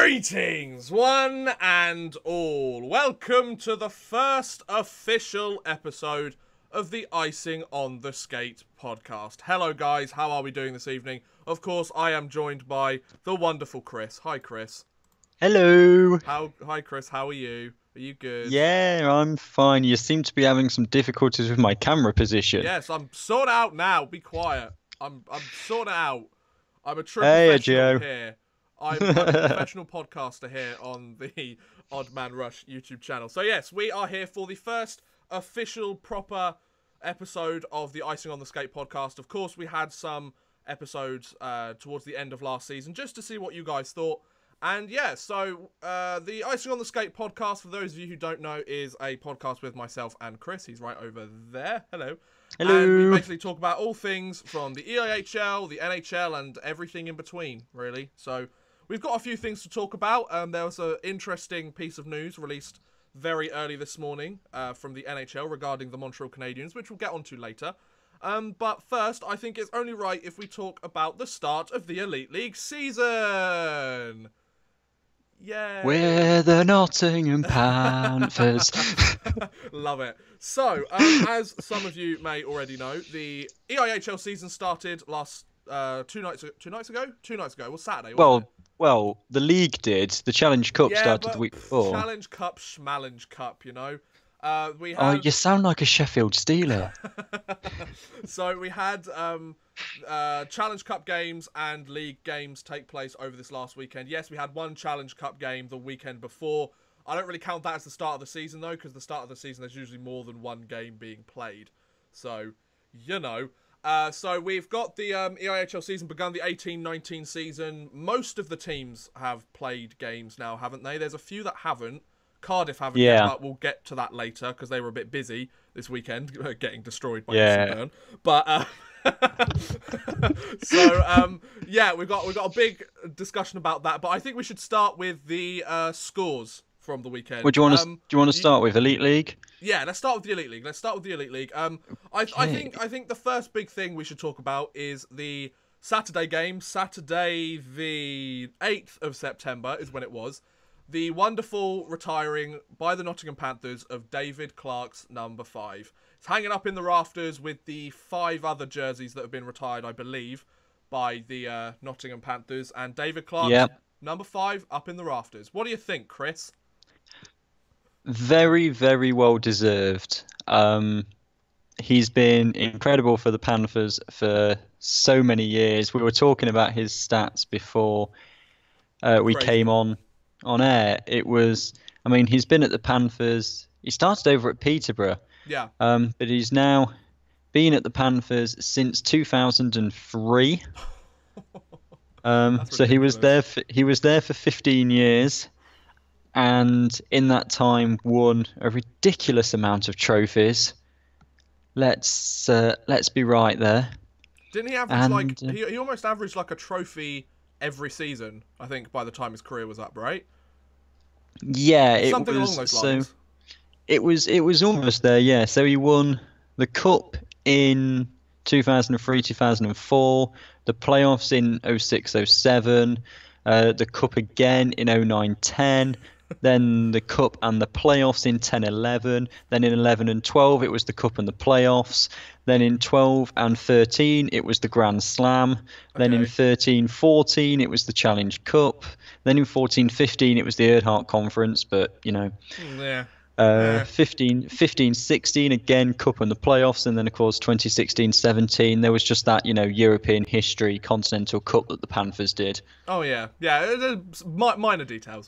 Greetings, one and all. Welcome to the first official episode of the Icing on the Skate podcast. Hello, guys. How are we doing this evening? Of course, I am joined by the wonderful Chris. Hi, Chris. Hello. Hi, Chris. How are you? Are you good? Yeah, I'm fine. You seem to be having some difficulties with my camera position. Yes, I'm sorted out now. Be quiet. I'm sorted out. I'm a true Hey, professional Joe. here. I'm a professional podcaster here on the Odd Man Rush YouTube channel. So yes, we are here for the first official proper episode of the Icing on the Skate podcast. Of course, we had some episodes towards the end of last season just to see what you guys thought. And yeah, so the Icing on the Skate podcast, for those of you who don't know, is a podcast with myself and Chris. He's right over there. Hello. Hello. And we basically talk about all things from the EIHL, the NHL, and everything in between, really. So we've got a few things to talk about. There was an interesting piece of news released very early this morning from the NHL regarding the Montreal Canadiens, which we'll get onto later. But first, I think it's only right if we talk about the start of the Elite League season. Yeah. We're the Nottingham Panthers. Love it. So, as some of you may already know, the EIHL season started last two nights ago. 2 nights ago? It was Saturday, wasn't it? Well, the league did. The Challenge Cup started but the week before. Challenge Cup, Schmallenge Cup, you know. We Oh, had... you sound like a Sheffield Steeler. So we had Challenge Cup games and league games take place over this last weekend. Yes, we had one Challenge Cup game the weekend before. I don't really count that as the start of the season, though, because the start of the season there's usually more than one game being played. So, you know. So we've got the EIHL season begun, the 18-19 season. Most of the teams have played games now, haven't they? There's a few that haven't. Cardiff haven't yet, but we'll get to that later because they were a bit busy this weekend getting destroyed by Burn. But yeah, we've got a big discussion about that. But I think we should start with the scores from the weekend. What do you want to start with? Elite League? Yeah, let's start with the Elite League. I think the first big thing we should talk about is the Saturday game. Saturday the 8th of September is when it was. The wonderful retiring by the Nottingham Panthers of David Clark's number 5. It's hanging up in the rafters with the 5 other jerseys that have been retired, I believe, by the Nottingham Panthers. And David Clark's number 5 up in the rafters. What do you think, Chris? Very, very well deserved. He's been incredible for the Panthers for so many years. We were talking about his stats before we came on air. It was, I mean, he's been at the Panthers. He started over at Peterborough. Yeah. But he's now been at the Panthers since 2003. So he was there for 15 years, and in that time won a ridiculous amount of trophies. Let's be right there. Didn't he average he almost averaged like a trophy every season, I think, by the time his career was up, right? Yeah, something along those lines. So it was almost there, yeah. So he won the cup in 2003, 2004, the playoffs in 06-07, the cup again in 09-10, then the cup and the playoffs in 10-11, then in 11 and 12 it was the cup and the playoffs, then in 12 and 13 it was the Grand Slam, then in 13-14 it was the Challenge Cup, then in 14-15 it was the Earhart Conference, but you know, 15-16 again cup and the playoffs, and then of course 2016-17 there was just that, you know, European history Continental Cup that the Panthers did. Oh yeah, minor details.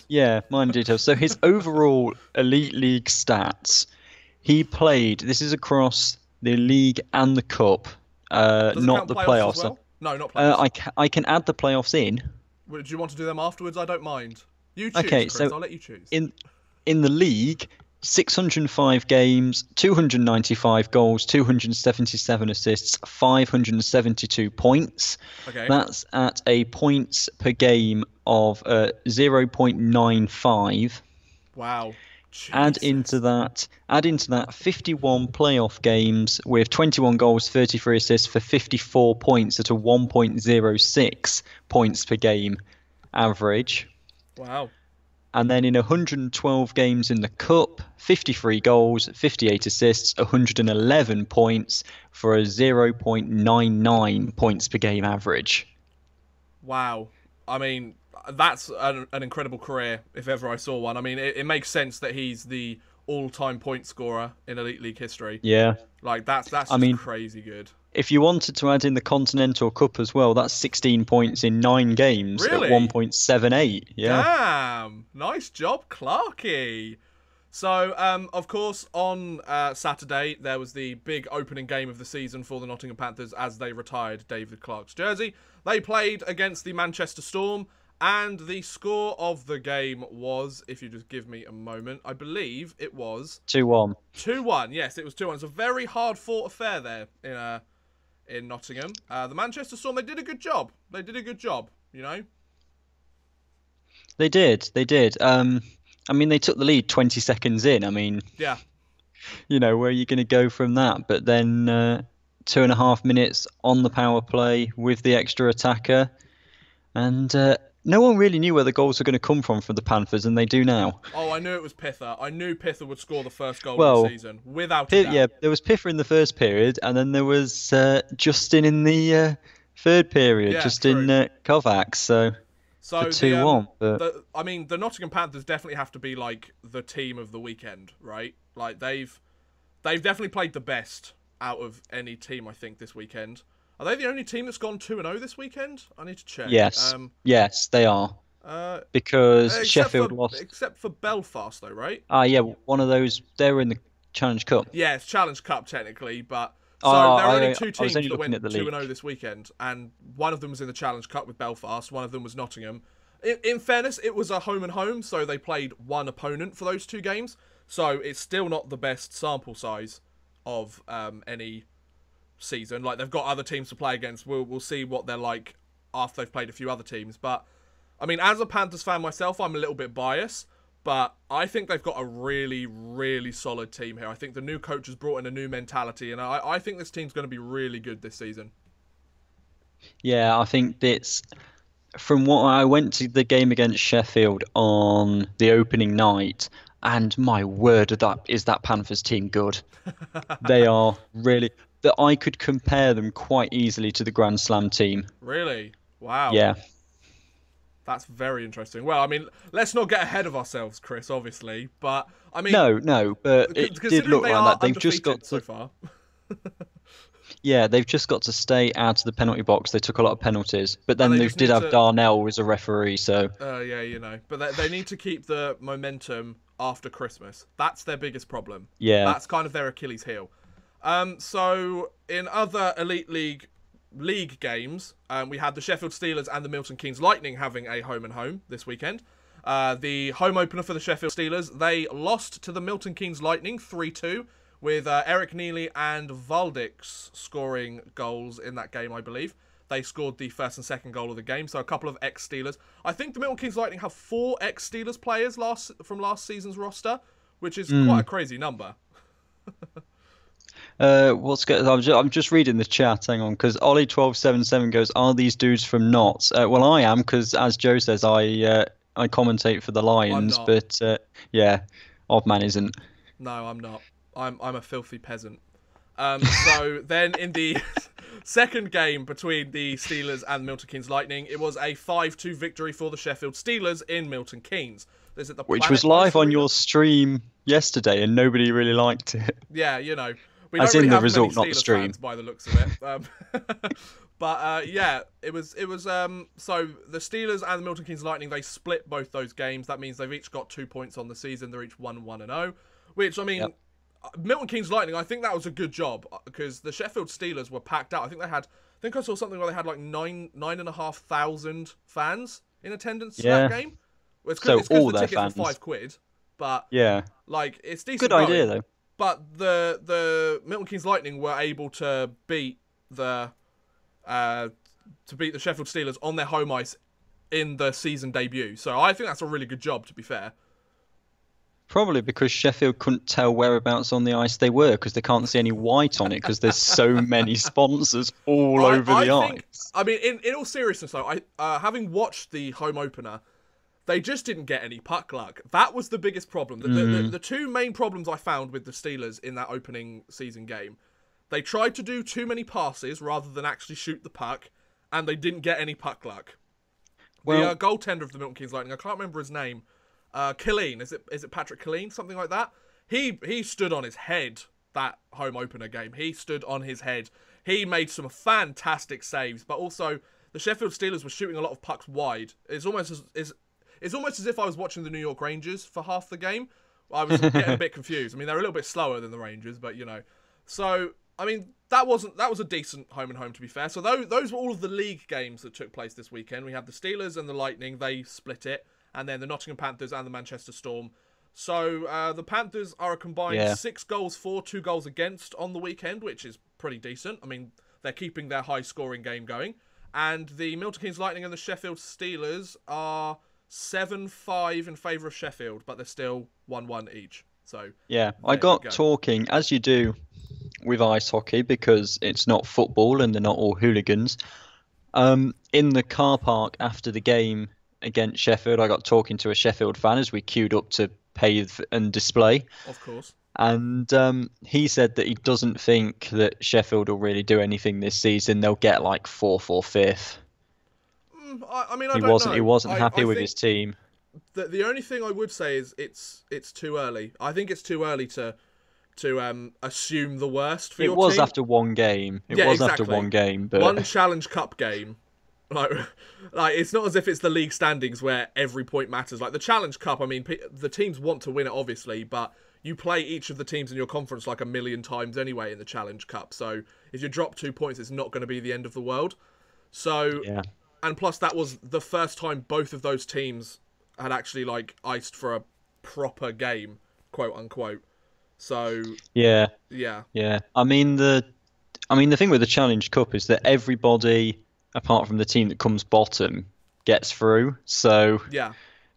Yeah, minor details. So his overall Elite League stats, he played, this is across the league and the cup, not the playoffs. As well? No, not playoffs. I can add the playoffs in. Do you want to do them afterwards? I don't mind. You choose, okay, Chris. so I'll let you choose. In the league, 605 games, 295 goals, 277 assists, 572 points. Okay. That's at a points per game of 0.95. Wow. Jesus. Add into that 51 playoff games with 21 goals, 33 assists for 54 points at a 1.06 points per game average. Wow. And then in 112 games in the Cup, 53 goals, 58 assists, 111 points for a 0.99 points per game average. Wow. I mean, that's an incredible career, if ever I saw one. I mean, it makes sense that he's the all-time point scorer in Elite League history. Yeah. Like, that's I just mean, crazy good. if you wanted to add in the Continental Cup as well, that's 16 points in 9 games at Really? 1.78. Yeah. Damn. Nice job, Clarky. So, of course, on Saturday, there was the big opening game of the season for the Nottingham Panthers as they retired David Clark's jersey. They played against the Manchester Storm, and the score of the game was, if you just give me a moment, I believe it was 2-1. 2-1. Yes, it was 2-1. It's a very hard-fought affair there in Nottingham. The Manchester Storm, they did a good job. They did a good job, you know? They did. I mean, they took the lead 20 seconds in. I mean, Yeah. you know, where are you going to go from that? But then 2.5 minutes on the power play with the extra attacker. And no one really knew where the goals were going to come from for the Panthers, and they do now. Oh, I knew it was Pither. I knew Pither would score the first goal Well, of the season, without a doubt. Yeah, there was Piffer in the first period, and then there was Justin in the third period, Yeah, Justin true. Kovacs. So for 2-1. But I mean, the Nottingham Panthers definitely have to be like the team of the weekend, right? Like they've definitely played the best out of any team, I think, this weekend. Are they the only team that's gone 2-0 this weekend? I need to check. yes, they are. Because Sheffield lost. Except for Belfast, though, right? Yeah, one of those. They were in the Challenge Cup. Yeah, it's Challenge Cup technically, but so there are only two teams that went at the 2-0 this weekend, and one of them was in the Challenge Cup with Belfast. One of them was Nottingham. In fairness, it was a home and home, so they played one opponent for those two games. So it's still not the best sample size of any season. Like they've got other teams to play against. We'll see what they're like after they've played a few other teams. But I mean, as a Panthers fan myself, I'm a little bit biased. But I think they've got a really, really solid team here. I think the new coach has brought in a new mentality, and I think this team's going to be really good this season. Yeah, I think it's from what I went to the game against Sheffield on the opening night, and my word, that Panthers team good. They are really that I could compare them quite easily to the Grand Slam team. Really? Wow. Yeah. That's very interesting. Well, I mean, let's not get ahead of ourselves, Chris, obviously. But, I mean... No, but it did look like that. They've just got to... so far. Yeah, they've just got to stay out of the penalty box. They took a lot of penalties. But then they did have Darnell as a referee, so... Yeah, you know. But they need to keep the momentum after Christmas. That's their biggest problem. Yeah. That's kind of their Achilles heel. So, in other Elite League games, we had the Sheffield Steelers and the Milton Keynes Lightning having a home and home this weekend. The home opener for the Sheffield Steelers, they lost to the Milton Keynes Lightning 3-2 with Eric Neely and Valdix scoring goals in that game, I believe. They scored the first and second goal of the game, so a couple of ex-Steelers. I think the Milton Keynes Lightning have 4 ex-Steelers players from last season's roster, which is quite a crazy number. What's good? I'm just reading the chat. Hang on, because Ollie1277 goes, "Are these dudes from Notts?" Well, I am, because as Joe says, I commentate for the Lions, but yeah, Oddman isn't. No, I'm not. I'm a filthy peasant. So then in the second game between the Steelers and Milton Keynes Lightning, it was a 5-2 victory for the Sheffield Steelers in Milton Keynes. Which was live on your stream yesterday, and nobody really liked it. Yeah, you know. We As don't in really the result, many not the Steelers stream. fans by the looks of it. But yeah, it was so the Steelers and the Milton Keynes Lightning, they split both those games. That means they've each got 2 points on the season. They're each 1-1-0, which I mean, Yep. Milton Keynes Lightning, I think that was a good job because the Sheffield Steelers were packed out. I think I saw something where they had like 9,500 fans in attendance to that game. Well, it's so because all the their tickets fans. were £5, but Yeah, like it's decent. good idea though. But the Milton Keynes Lightning were able to beat the Sheffield Steelers on their home ice in the season debut. So I think that's a really good job, to be fair. Probably because Sheffield couldn't tell whereabouts on the ice they were because they can't see any white on it because there's so many sponsors all over the ice. I mean, in all seriousness, though, having watched the home opener, they just didn't get any puck luck. That was the biggest problem. The two main problems I found with the Steelers in that opening season game, they tried to do too many passes rather than actually shoot the puck, and they didn't get any puck luck. The goaltender of the Milton Keynes Lightning, I can't remember his name. Killeen, is it Patrick Killeen, something like that? He stood on his head that home opener game. He stood on his head. He made some fantastic saves, but also the Sheffield Steelers were shooting a lot of pucks wide. It's almost as if I was watching the New York Rangers for half the game. I was getting a bit confused. I mean, they're a little bit slower than the Rangers, but So I mean, that was a decent home and home, to be fair. So those were all of the league games that took place this weekend. We had the Steelers and the Lightning. They split it. And then the Nottingham Panthers and the Manchester Storm. So the Panthers are a combined 6 goals for, 2 goals against on the weekend, which is pretty decent. I mean, they're keeping their high-scoring game going. And the Milton Keynes Lightning and the Sheffield Steelers are 7-5 in favour of Sheffield, but they're still 1-1 each. So yeah, I got talking, as you do with ice hockey, because it's not football and they're not all hooligans. In the car park after the game against Sheffield, I got talking to a Sheffield fan as we queued up to pay and display. Of course. And he said that he doesn't think that Sheffield will really do anything this season. They'll get like 4th or 5th. I mean, I don't know. He wasn't happy with his team. The only thing I would say is it's too early. I think it's too early to assume the worst for your team. It was after one game. After one game, but one Challenge Cup game. Like it's not as if it's the league standings where every point matters. Like the Challenge Cup, I mean, the teams want to win it, obviously, but you play each of the teams in your conference like a million times anyway in the Challenge Cup. So if you drop 2 points, it's not going to be the end of the world. So, and plus that was the first time both of those teams had actually like iced for a proper game, quote unquote. So yeah. I mean the thing with the Challenge Cup is that everybody, apart from the team that comes bottom, gets through. So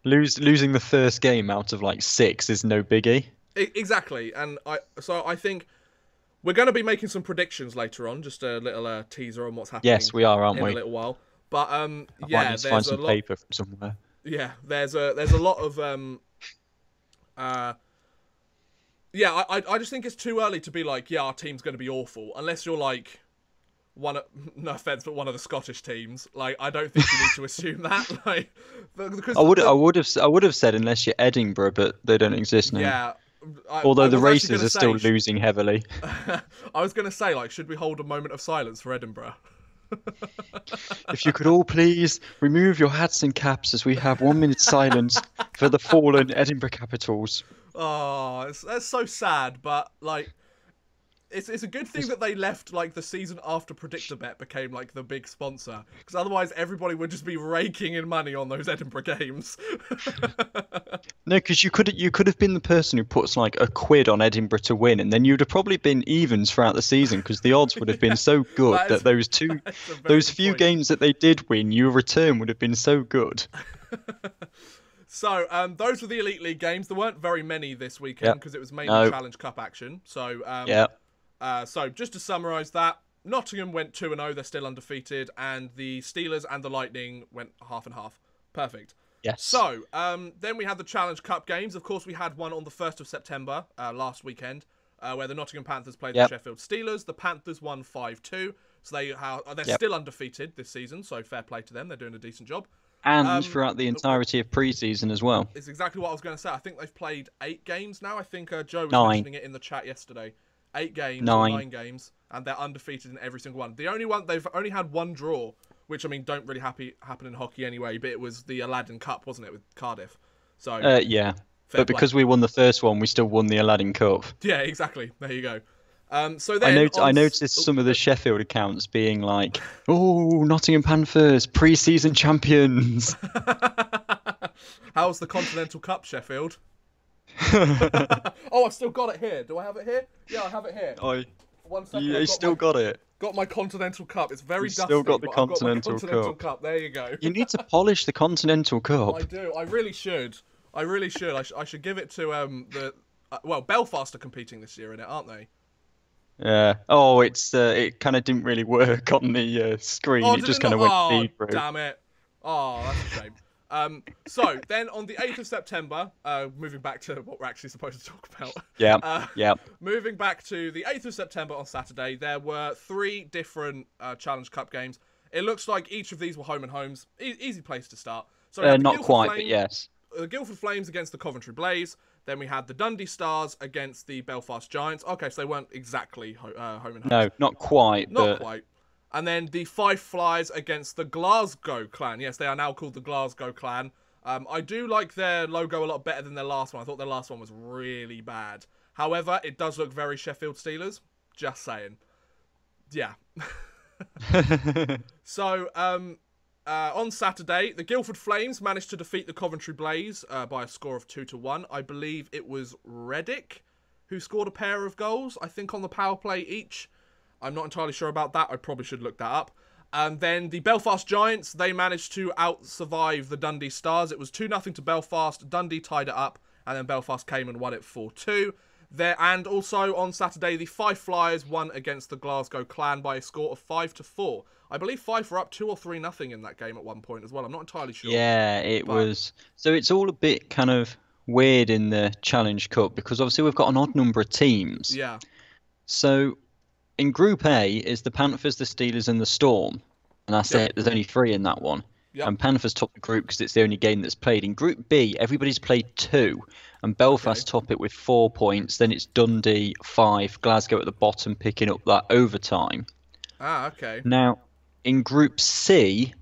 losing the first game out of like 6 is no biggie. Exactly, and I think we're going to be making some predictions later on. Just a little teaser on what's happening. Yes, we are, aren't we? In a little while, but there's find some paper from somewhere. Yeah, there's a lot of I just think it's too early to be like, our team's going to be awful, unless you're like no offense, but one of the Scottish teams. Like, I don't think you need to assume that. Like, because I would have said unless you're Edinburgh, but they don't exist now. Yeah. Although the Racers are still losing heavily. I was going to say, like, should we hold a moment of silence for Edinburgh? If you could all please remove your hats and caps as we have 1 minute silence for the fallen Edinburgh Capitals. Oh, that's so sad, but like, it's a good thing that they left like the season after PredictorBet became like the big sponsor, because otherwise everybody would just be raking in money on those Edinburgh games. No, because you could have been the person who puts like £1 on Edinburgh to win, and then you'd have probably been evens throughout the season because the odds would have been so good that those few games that they did win, your return would have been so good. So, those were the Elite League games. There weren't very many this weekend because it was mainly Challenge Cup action. So, so just to summarise that, Nottingham went 2-0. They're still undefeated, and the Steelers and the Lightning went half and half. Perfect. Yes. So, then we had the Challenge Cup games. Of course, we had one on the 1st of September last weekend, where the Nottingham Panthers played the Sheffield Steelers. The Panthers won 5-2. So they're still undefeated this season. So fair play to them. They're doing a decent job. And throughout the entirety of pre-season as well. It's exactly what I was going to say. I think they've played 8 games now. I think Joe was mentioning it in the chat yesterday. 8 games, 9 games, and they're undefeated in every single one. They've only had 1 draw, which I mean don't really happen in hockey anyway. But it was the Aladdin Cup, wasn't it, with Cardiff? So but because we won the first one, we still won the Aladdin Cup. Yeah, exactly. There you go. So then I noticed some of the Sheffield accounts being like, "Oh, Nottingham Panthers, pre-season champions." How's the Continental Cup, Sheffield? Oh, I've still got it here. Do I have it here? Yeah, I have it here. 1 second. You still got it. Got my Continental Cup. It's very dusty. Still got the Continental Cup. There you go. You need to polish the Continental Cup. I do. I really should. I really should. I should give it to well, Belfast are competing this year in it, aren't they? Yeah. Oh, it kind of didn't really work on the screen. Oh, It did it just kind not? of went Oh, feed through. damn it. Oh, that's a shame. So then on the 8th of September, moving back to what we're actually supposed to talk about. Yeah. Yeah. Moving back to the 8th of September on Saturday, there were 3 different Challenge Cup games. It looks like each of these were home and homes. Easy place to start. So we had the Not Guildford quite, Flame, but yes. The Guildford Flames against the Coventry Blaze. Then we had the Dundee Stars against the Belfast Giants. Okay, so they weren't exactly home and homes. No, not quite, Not but quite. And then the Fife Flyers against the Glasgow Clan. Yes, they are now called the Glasgow Clan. I do like their logo a lot better than their last one. I thought their last one was really bad. However, it does look very Sheffield Steelers. Just saying. Yeah. So, on Saturday, the Guildford Flames managed to defeat the Coventry Blaze by a score of 2-1. I believe it was Reddick who scored a pair of goals, I think on the power play each. I'm not entirely sure about that. I probably should look that up. And then the Belfast Giants, they managed to out-survive the Dundee Stars. It was 2-0 to Belfast. Dundee tied it up, and then Belfast came and won it 4-2. And also on Saturday, the Fife Flyers won against the Glasgow Clan by a score of 5-4. I believe Fife were up 2 or 3-0 in that game at one point as well. I'm not entirely sure. yeah, it was. So it's all a bit kind of weird in the Challenge Cup because obviously we've got an odd number of teams. Yeah. So in Group A is the Panthers, the Steelers, and the Storm, and that's it. There's only 3 in that one. Yep. And Panthers top the group because it's the only game that's played. In Group B, everybody's played 2, and Belfast top it with 4 points. Then it's Dundee 5, Glasgow at the bottom picking up that overtime. Ah, okay. Now, in Group C,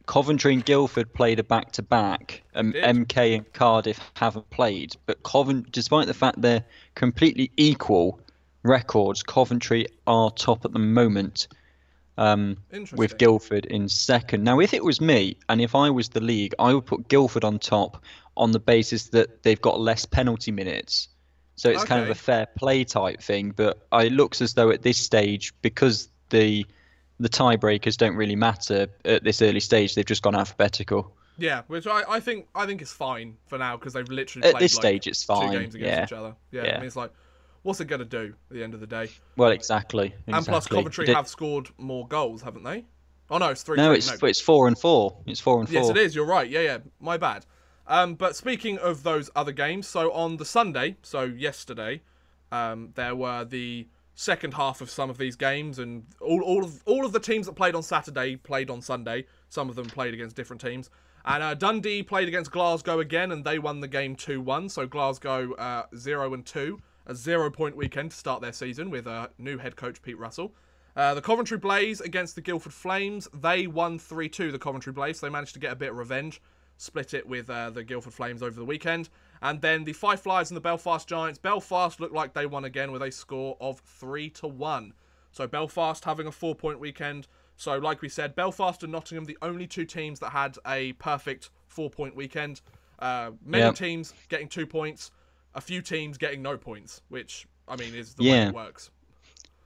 Coventry and Guildford played a back-to-back, and MK and Cardiff haven't played. But despite the fact they're completely equal records, Coventry are top at the moment. With Guildford in second. Now, if it was me, and if I was the league, I would put Guildford on top on the basis that they've got less penalty minutes. So it's kind of a fair play type thing. But it looks as though at this stage, because the tiebreakers don't really matter at this early stage, they've just gone alphabetical. Yeah, which I think is fine for now because they've literally played at this stage it's fine. 2 games against each other. Yeah, I mean, it's like, what's it going to do at the end of the day? Well, exactly. And plus, Coventry have scored more goals, haven't they? Oh, no, it's 3-3. No, it's 4-4. It's 4-4. Yes, it is. You're right. Yeah. My bad. But speaking of those other games, so on the Sunday, so yesterday, there were the second half of some of these games, and all of the teams that played on Saturday played on Sunday. Some of them played against different teams. And Dundee played against Glasgow again, and they won the game 2-1. So Glasgow 0-2. A 0-point weekend to start their season with new head coach Pete Russell. The Coventry Blaze against the Guildford Flames. They won 3-2, the Coventry Blaze. So they managed to get a bit of revenge. Split it with the Guildford Flames over the weekend. And then the Fife Flyers and the Belfast Giants. Belfast looked like they won again with a score of 3-1. So Belfast having a 4-point weekend. So like we said, Belfast and Nottingham, the only 2 teams that had a perfect 4-point weekend. Many teams getting 2 points. A few teams getting no points, which, I mean, is the way it works.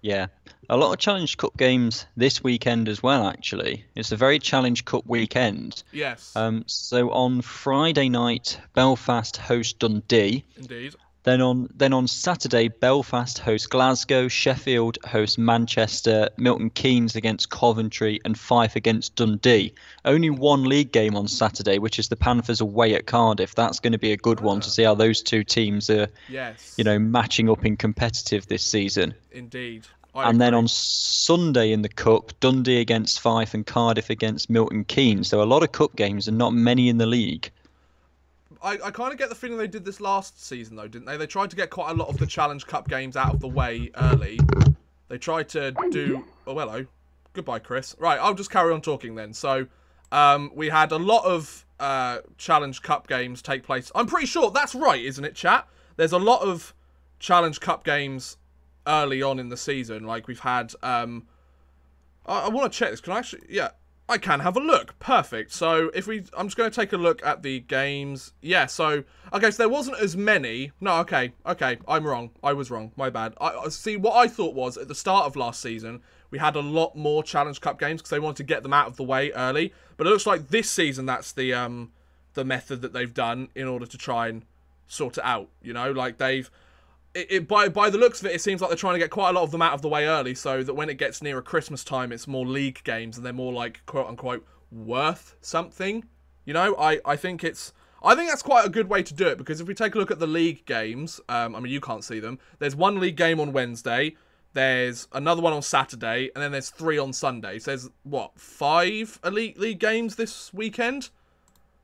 Yeah. A lot of Challenge Cup games this weekend as well, actually. It's a very Challenge Cup weekend. Yes. So on Friday night, Belfast host Dundee. Indeed. Then on Saturday, Belfast hosts Glasgow, Sheffield hosts Manchester, Milton Keynes against Coventry, and Fife against Dundee. Only one league game on Saturday, which is the Panthers away at Cardiff. That's going to be a good one to see how those 2 teams are, matching up in competitive this season. Indeed. And then on Sunday in the Cup, Dundee against Fife and Cardiff against Milton Keynes. So a lot of Cup games and not many in the league. I kind of get the feeling they did this last season, though, didn't they? They tried to get quite a lot of the Challenge Cup games out of the way early. They tried to do... Oh, hello. Goodbye, Chris. Right, I'll just carry on talking then. So, we had a lot of Challenge Cup games take place. I'm pretty sure that's right, isn't it, chat? There's a lot of Challenge Cup games early on in the season. Like, we've had... I want to check this. Can I actually... Yeah. I can have a look. Perfect. So I'm just going to take a look at the games. Yeah, so there wasn't as many. No, okay, I'm wrong. I was wrong. My bad. I see, what I thought was at the start of last season, we had a lot more Challenge Cup games because they wanted to get them out of the way early. But it looks like this season that's the the method that they've done in order to try and sort it out. You know, like they've by the looks of it, it seems like they're trying to get quite a lot of them out of the way early, so that when it gets nearer Christmas time, it's more league games and they're more like quote unquote worth something. You know, I think that's quite a good way to do it, because if we take a look at the league games, I mean, you can't see them. There's one league game on Wednesday, there's another one on Saturday, and then there's 3 on Sunday. So there's, what, 5 Elite League games this weekend?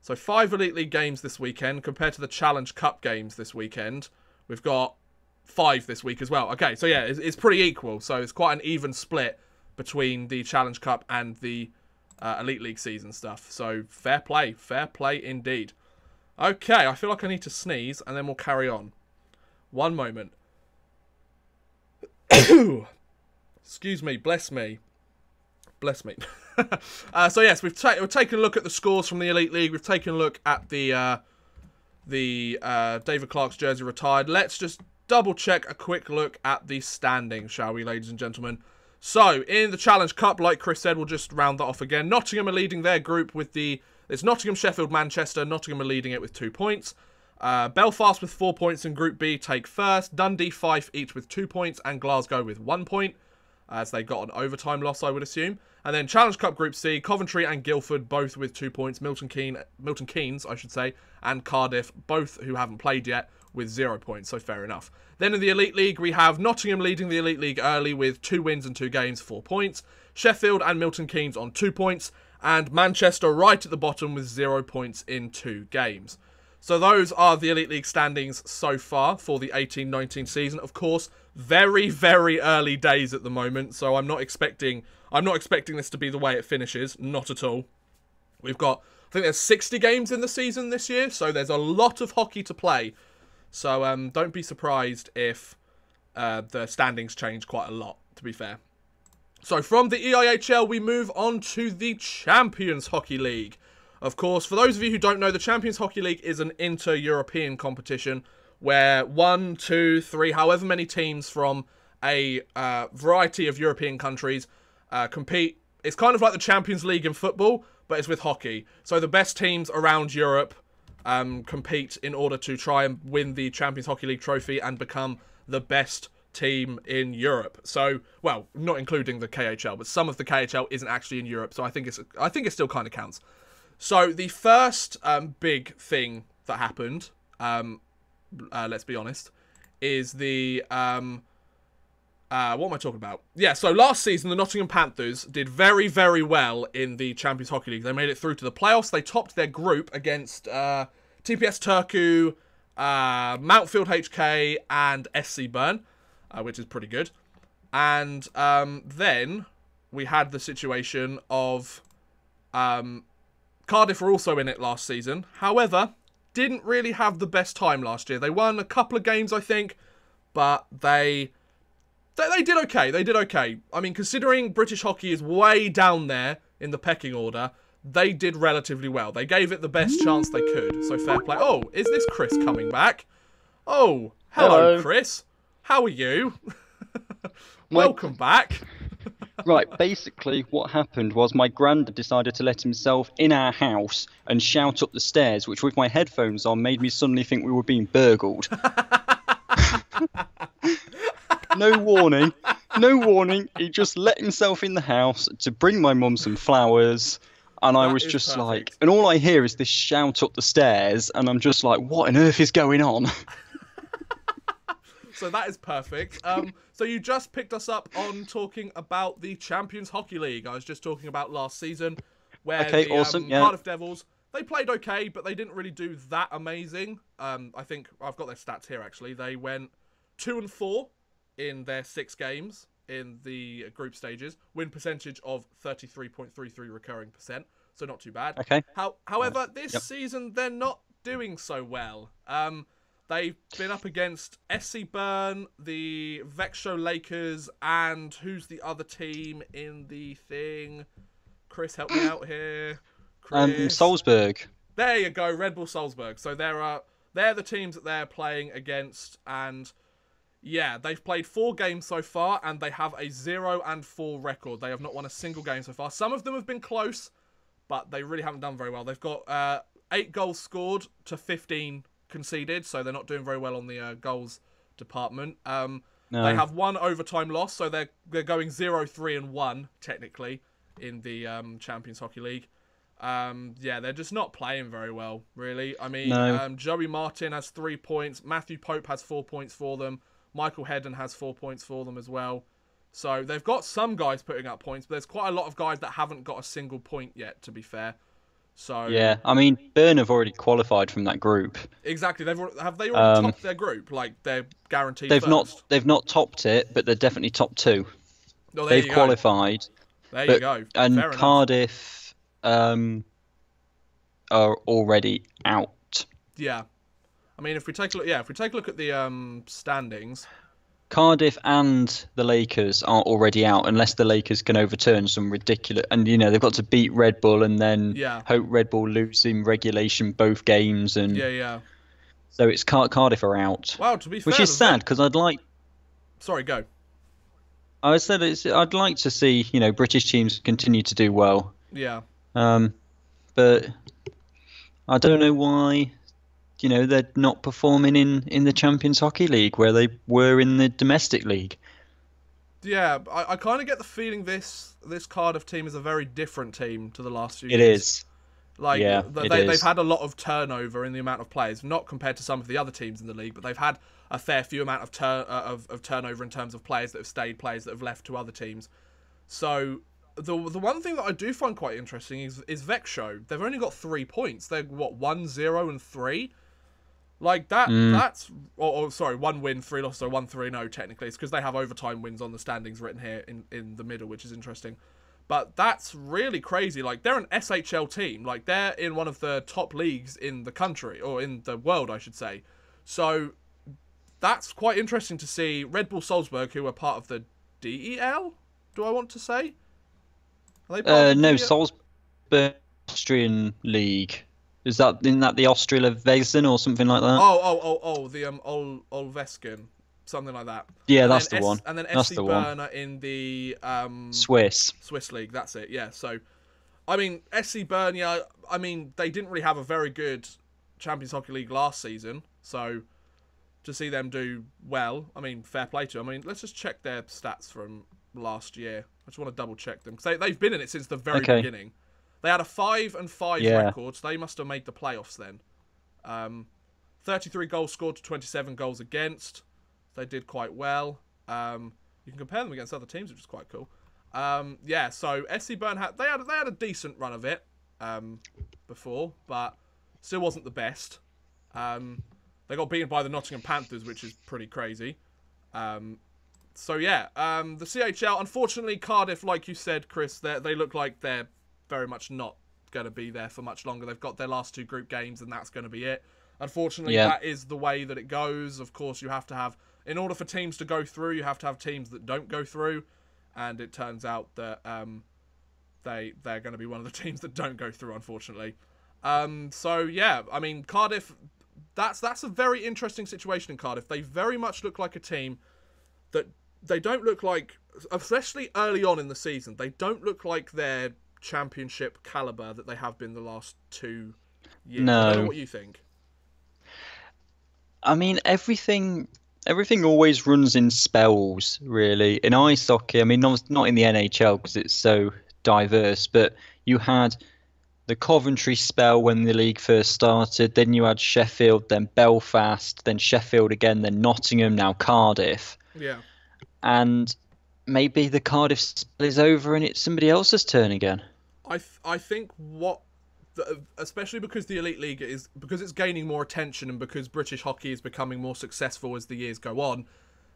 So 5 Elite League games this weekend compared to the Challenge Cup games this weekend. We've got 5 this week as well. Okay, so yeah, it's pretty equal. So it's quite an even split between the Challenge Cup and the Elite League season stuff. So fair play indeed. Okay, I feel like I need to sneeze and then we'll carry on. One moment. Excuse me, bless me. Bless me. So yes, we've taken a look at the scores from the Elite League. We've taken a look at the David Clark's jersey retired. Let's just double check a quick look at the standings, shall we, ladies and gentlemen? So, in the Challenge Cup, like Chris said, we'll just round that off again. Nottingham are leading their group with it's Nottingham, Sheffield, Manchester. Nottingham are leading it with 2 points. Belfast with 4 points in Group B take first. Dundee, Fife each with 2 points. And Glasgow with 1 point, as they got an overtime loss, I would assume. And then Challenge Cup Group C, Coventry and Guildford both with 2 points. Milton Keynes, I should say, and Cardiff, both who haven't played yet, with 0 points, so fair enough. Then in the Elite League, we have Nottingham leading the Elite League early with 2 wins and 2 games, 4 points. Sheffield and Milton Keynes on 2 points. And Manchester right at the bottom with 0 points in 2 games. So those are the Elite League standings so far for the 18-19 season. Of course, very, very early days at the moment, so I'm not expecting this to be the way it finishes. Not at all. We've got, I think there's 60 games in the season this year, so there's a lot of hockey to play. So don't be surprised if the standings change quite a lot, to be fair. So from the EIHL, we move on to the Champions Hockey League. Of course, for those of you who don't know, the Champions Hockey League is an inter-European competition where 1, 2, 3, however many teams from a variety of European countries compete. It's kind of like the Champions League in football, but it's with hockey. So the best teams around Europe compete in order to try and win the Champions Hockey League trophy and become the best team in Europe. So, well, not including the KHL, but some of the KHL isn't actually in Europe, so I think it still kind of counts. So the first big thing that happened, let's be honest, is the what am I talking about? Yeah, so last season the Nottingham Panthers did very, very well in the Champions Hockey League. They made it through to the playoffs. They topped their group against TPS Turku, Mountfield HK, and SC Bern, which is pretty good. And then we had the situation of Cardiff were also in it last season. However, didn't really have the best time last year. They won a couple of games, I think, but they did okay. They did okay. I mean, considering British hockey is way down there in the pecking order, they did relatively well. They gave it the best chance they could. So fair play. Oh, is this Chris coming back? Oh, hello. Chris. How are you? Welcome back. Right, basically what happened was my granddad decided to let himself in our house and shout up the stairs, which with my headphones on made me suddenly think we were being burgled. No warning. He just let himself in the house to bring my mum some flowers. And I was just perfect. Like, and all I hear is this shout up the stairs. And I'm just like, what on earth is going on? So that is perfect. So you just picked us up on talking about the Champions Hockey League. I was just talking about last season where the Cardiff Devils, they played okay, but they didn't really do that amazing. I think I've got their stats here, actually. They went 2-4 in their 6 games in the group stages. Win percentage of 33.33 recurring percent, so not too bad. Okay. However, this season, they're not doing so well. They've been up against SC Bern, the Vexo Lakers, and who's the other team in the thing? Chris, help me out here. Chris. Salzburg. There you go, Red Bull Salzburg. So they're the teams that they're playing against, and yeah, they've played 4 games so far, and they have a 0-4 record. They have not won a single game so far. Some of them have been close, but they really haven't done very well. They've got 8 goals scored to 15 conceded, so they're not doing very well on the goals department. No. They have 1 overtime loss, so they're going 0-3-1 technically in the Champions Hockey League. Yeah, they're just not playing very well, really. I mean, No. Joey Martin has 3 points. Matthew Pope has 4 points for them. Michael Hedden has 4 points for them as well. So they've got some guys putting up points, but there's quite a lot of guys that haven't got a single point yet, to be fair. So Yeah, I mean, Bern have already qualified from that group. exactly, have they already topped their group? Like they're guaranteed. They've not topped it, but they're definitely top 2. Oh, They've qualified. There you go. And Fair enough. Cardiff are already out. Yeah, I mean, if we take a look at the standings. Cardiff and the Lakers are already out unless the Lakers can overturn some ridiculous. And they've got to beat Red Bull and then hope Red Bull lose in regulation both games. And yeah. So it's Cardiff are out. Wow, to be fair, which is sad because I'd like. Sorry, go. I said I'd like to see British teams continue to do well. Yeah. But I don't know why. They're not performing in the Champions Hockey League where they were in the domestic league. Yeah, I kind of get the feeling this Cardiff team is a very different team to the last few years. It is. Like, yeah, they've had a lot of turnover in the amount of players, not compared to some of the other teams in the league, but they've had a fair few amount of turnover in terms of players that have stayed, players that have left to other teams. So the one thing that I do find quite interesting is Vexo. They've only got 3 points. They're 1-0-3. Like that. That's sorry, 1 win, 3 losses, so 1-3-0 technically. It's because they have overtime wins on the standings written here in the middle, which is interesting. But that's really crazy. Like, they're an SHL team. Like, they're in one of the top leagues in the country, or in the world, I should say. So that's quite interesting to see. Red Bull Salzburg, who are part of the DEL, do I want to say? Are they part of the no, DEL? Salzburg Austrian League. Isn't that the Australvesen or something like that? The Olvesken, something like that. Yeah, and that's the one. And then That's SC the Bern one. are in the Swiss League. That's it. Yeah. So, I mean, SC Bern. Yeah. I mean, they didn't really have a very good Champions Hockey League last season. So, to see them do well, I mean, fair play to them. I mean, let's just check their stats from last year. I just want to double check them because they've been in it since the very beginning. They had a 5-5 record, so they must have made the playoffs then. 33 goals scored to 27 goals against. They did quite well. You can compare them against other teams, which is quite cool. Yeah, so SC Bern had a decent run of it before, but still wasn't the best. They got beaten by the Nottingham Panthers, which is pretty crazy. So yeah, the CHL, unfortunately, Cardiff, like you said, Chris, they look like they're very much not going to be there for much longer. They've got their last 2 group games, and that's going to be it. Unfortunately, that is the way that it goes. Of course, you have to have, in order for teams to go through, you have to have teams that don't go through, and it turns out that they're going to be one of the teams that don't go through, unfortunately. So yeah, I mean, Cardiff, that's a very interesting situation in Cardiff. They very much look like a team that they don't look like, especially early on in the season, they don't look like their championship caliber that they have been the last 2 years. No. I don't know what you think. I mean, everything always runs in spells, really. In ice hockey, I mean, not in the NHL because it's so diverse, but you had the Coventry spell when the league first started, then you had Sheffield, then Belfast, then Sheffield again, then Nottingham, now Cardiff. Yeah. And maybe the Cardiff spell is over and it's somebody else's turn again. I think especially because the Elite League because it's gaining more attention and because British hockey is becoming more successful as the years go on,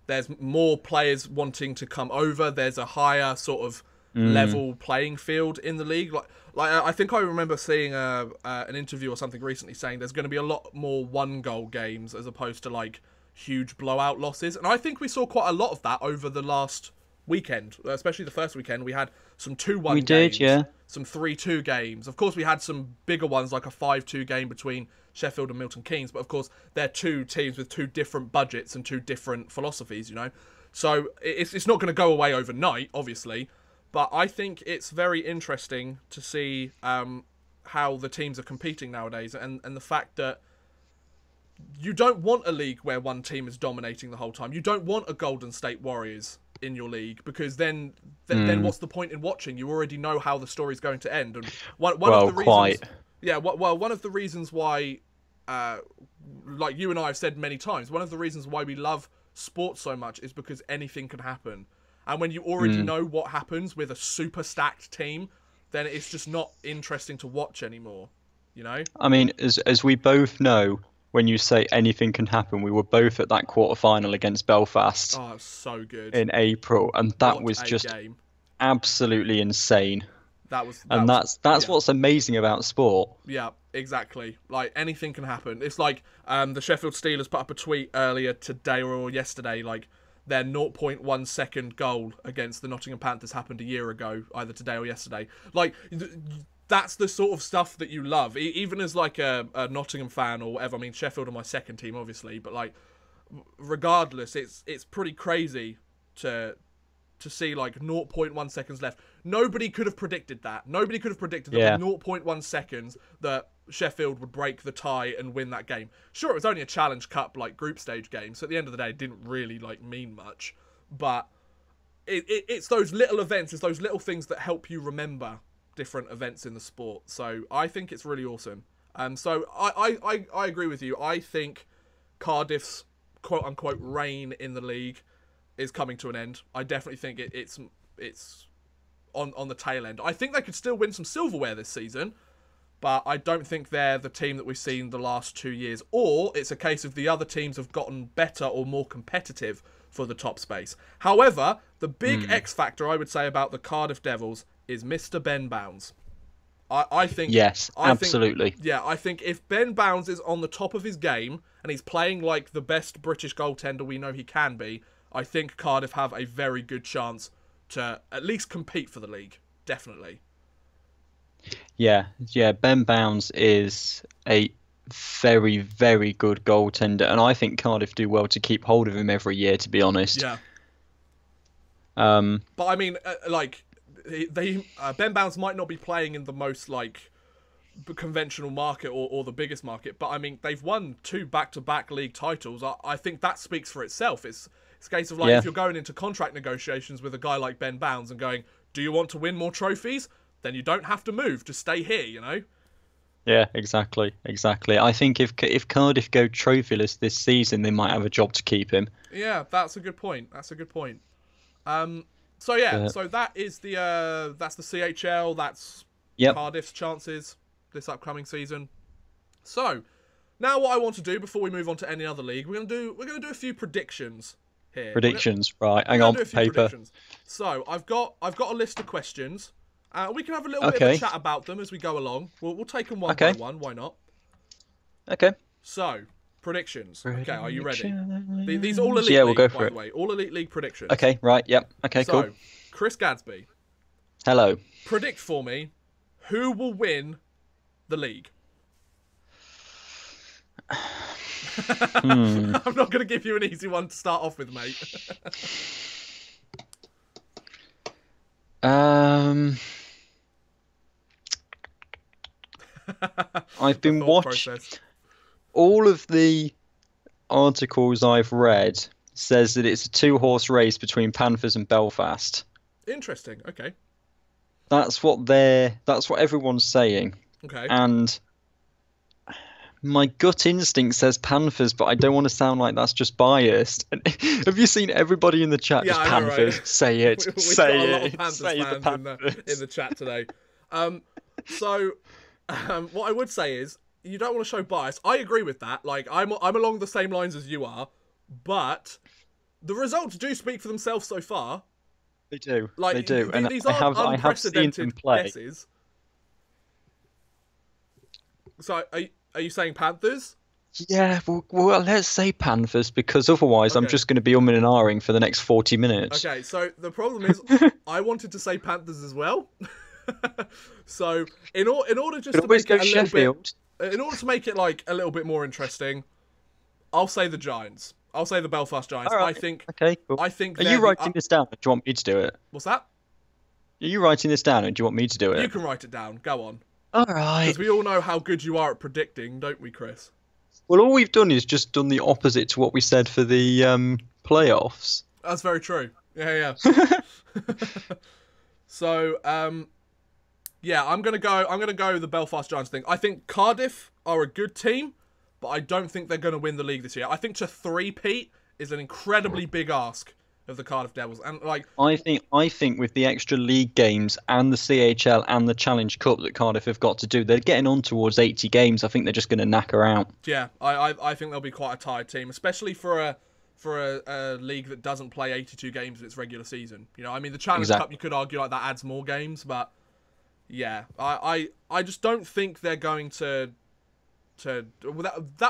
there's more players wanting to come over. There's a higher sort of level playing field in the league. Like I think I remember seeing an interview or something recently saying there's going to be a lot more 1-goal games as opposed to like huge blowout losses. And I think we saw quite a lot of that over the last weekend, especially the first weekend. We had some 2-1 games, some 3-2 games. Of course, we had some bigger ones like a 5-2 game between Sheffield and Milton Keynes, but of course, they're 2 teams with 2 different budgets and 2 different philosophies, So it's not going to go away overnight, obviously, but I think it's very interesting to see how the teams are competing nowadays, and the fact that you don't want a league where one team is dominating the whole time. You don't want a Golden State Warriors in your league, because then what's the point in watching? You already know how the story's going to end. And one of the reasons, one of the reasons why, like you and I have said many times, one of the reasons why we love sports so much is because anything can happen. And when you already know what happens with a super stacked team, then it's just not interesting to watch anymore, you know? I mean, as we both know, when you say anything can happen, we were both at that quarterfinal against Belfast. Oh, it was so good. In April, and that was just absolutely insane. That's what's amazing about sport. Yeah, exactly. Like, anything can happen. It's like the Sheffield Steelers put up a tweet earlier today or yesterday, like, their 0.1 second goal against the Nottingham Panthers happened a year ago, either today or yesterday. Like, that's the sort of stuff that you love, even as like a Nottingham fan or whatever. I mean, Sheffield are my second team, obviously, but like, regardless, it's pretty crazy to see like 0.1 seconds left. Nobody could have predicted that. Nobody could have predicted that with 0.1 seconds that Sheffield would break the tie and win that game. Sure, it was only a Challenge Cup like group stage game, so at the end of the day, it didn't really like mean much. But it's those little events, it's those little things that help you remember different events in the sport. So I think it's really awesome. So I agree with you. I think Cardiff's quote unquote reign in the league is coming to an end. I definitely think it's on the tail end. I think they could still win some silverware this season, but I don't think they're the team that we've seen the last 2 years. Or it's a case of the other teams have gotten better or more competitive for the top space. However, the big X factor I would say about the Cardiff Devils is Mr. Ben Bounds. I think... Yes, absolutely. I think if Ben Bounds is on the top of his game and he's playing like the best British goaltender we know he can be, I think Cardiff have a very good chance to at least compete for the league. Definitely. Yeah. Ben Bounds is a very, very good goaltender, and I think Cardiff do well to keep hold of him every year, to be honest. Yeah. But I mean, Ben Bounds might not be playing in the most like conventional market or the biggest market, but I mean, they've won 2 back-to-back league titles. I think that speaks for itself. It's a case of like, if you're going into contract negotiations with a guy like Ben Bounds and going, do you want to win more trophies? Then you don't have to move. Just stay here, you know? Yeah, exactly. I think if Cardiff go trophyless this season, they might have a job to keep him. Yeah, that's a good point. So yeah, so that is that's the CHL. That's Cardiff's chances this upcoming season. So now, what I want to do before we move on to any other league, we're gonna do a few predictions here. Right? Hang on, paper. Predictions. So I've got a list of questions. We can have a little bit of a chat about them as we go along. We'll take them one by one. Why not? Okay. So predictions. Okay, are you ready? These are all elite. We'll go for by it. the way, all elite league predictions. Okay. Right. Yep. Okay. So, cool. Chris Gadsby. Hello. Predict for me who will win the league. I'm not going to give you an easy one to start off with, mate. I've been watching all of the articles I've read says that it's a 2-horse race between Panthers and Belfast. Interesting. Okay. That's what everyone's saying. Okay. And my gut instinct says Panthers, but I don't want to sound like that's just biased. Have you seen everybody in the chat just Panthers? Right? Say it. We've say got a it. lot of Panthers say fans in the chat today. What I would say is, you don't want to show bias. I agree with that. Like, I'm along the same lines as you are, but the results do speak for themselves so far. They do. Like, they do. And these aren't unprecedented guesses. So, are you saying Panthers? Yeah, well, let's say Panthers, because otherwise I'm just going to be umming and ahhing for the next 40 minutes. Okay, so the problem is, I wanted to say Panthers as well. So, in order just to make it a little bit, in order to make it like a little bit more interesting, I'll say the Giants. I'll say the Belfast Giants. Right. I think. Okay. Cool. I think. Are you writing this down? Or do you want me to do it? What's that? Are you writing this down, or do you want me to do it? You can write it down. Go on. All right. Because we all know how good you are at predicting, don't we, Chris? Well, all we've done is just done the opposite to what we said for the playoffs. That's very true. Yeah. So, yeah, I'm gonna go the Belfast Giants thing. I think Cardiff are a good team, but I don't think they're gonna win the league this year. I think to three-peat is an incredibly big ask of the Cardiff Devils, and like I think with the extra league games and the CHL and the Challenge Cup that Cardiff have got to do, they're getting on towards 80 games. I think they're just going to knack her out. Yeah, I think they'll be quite a tired team, especially for a league that doesn't play 82 games in its regular season. You know, I mean, the Challenge Cup, you could argue like that adds more games, but yeah, I just don't think they're going to. That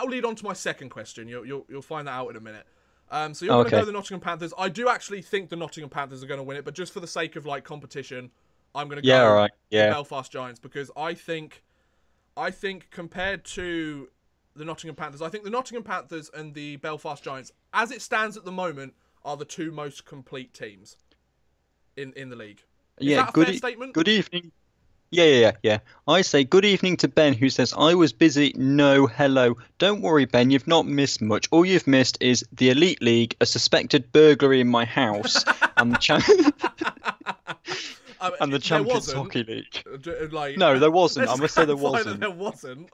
will lead on to my second question. You'll find that out in a minute. So you're going to go the Nottingham Panthers. I do actually think the Nottingham Panthers are going to win it, but just for the sake of like competition, I'm going to go the Belfast Giants, because I think compared to the Nottingham Panthers, I think the Nottingham Panthers and the Belfast Giants, as it stands at the moment, are the two most complete teams in the league. Is that a fair statement? Good evening. Yeah. I say good evening to Ben, who says, I was busy. No, hello. Don't worry, Ben, you've not missed much. All you've missed is the Elite League, a suspected burglary in my house, and the and the Champions Hockey League. No, there wasn't. I must say there wasn't. There wasn't.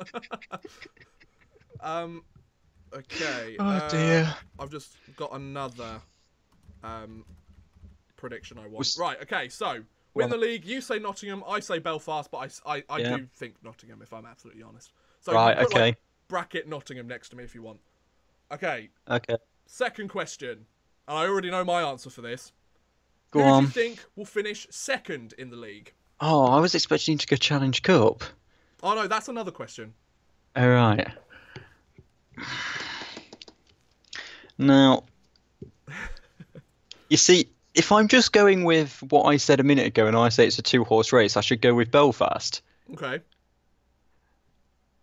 Okay. Oh, dear. I've just got another prediction I want. Right, okay, so win the league. You say Nottingham, I say Belfast, but I do think Nottingham, if I'm absolutely honest. So right, you put, like, bracket Nottingham next to me if you want. Okay. Second question. And I already know my answer for this. Who do you think will finish second in the league? Oh, I was expecting to go Challenge Cup. Oh, no, that's another question. All right. Now, you see, if I'm just going with what I said a minute ago and I say it's a two-horse race, I should go with Belfast. Okay.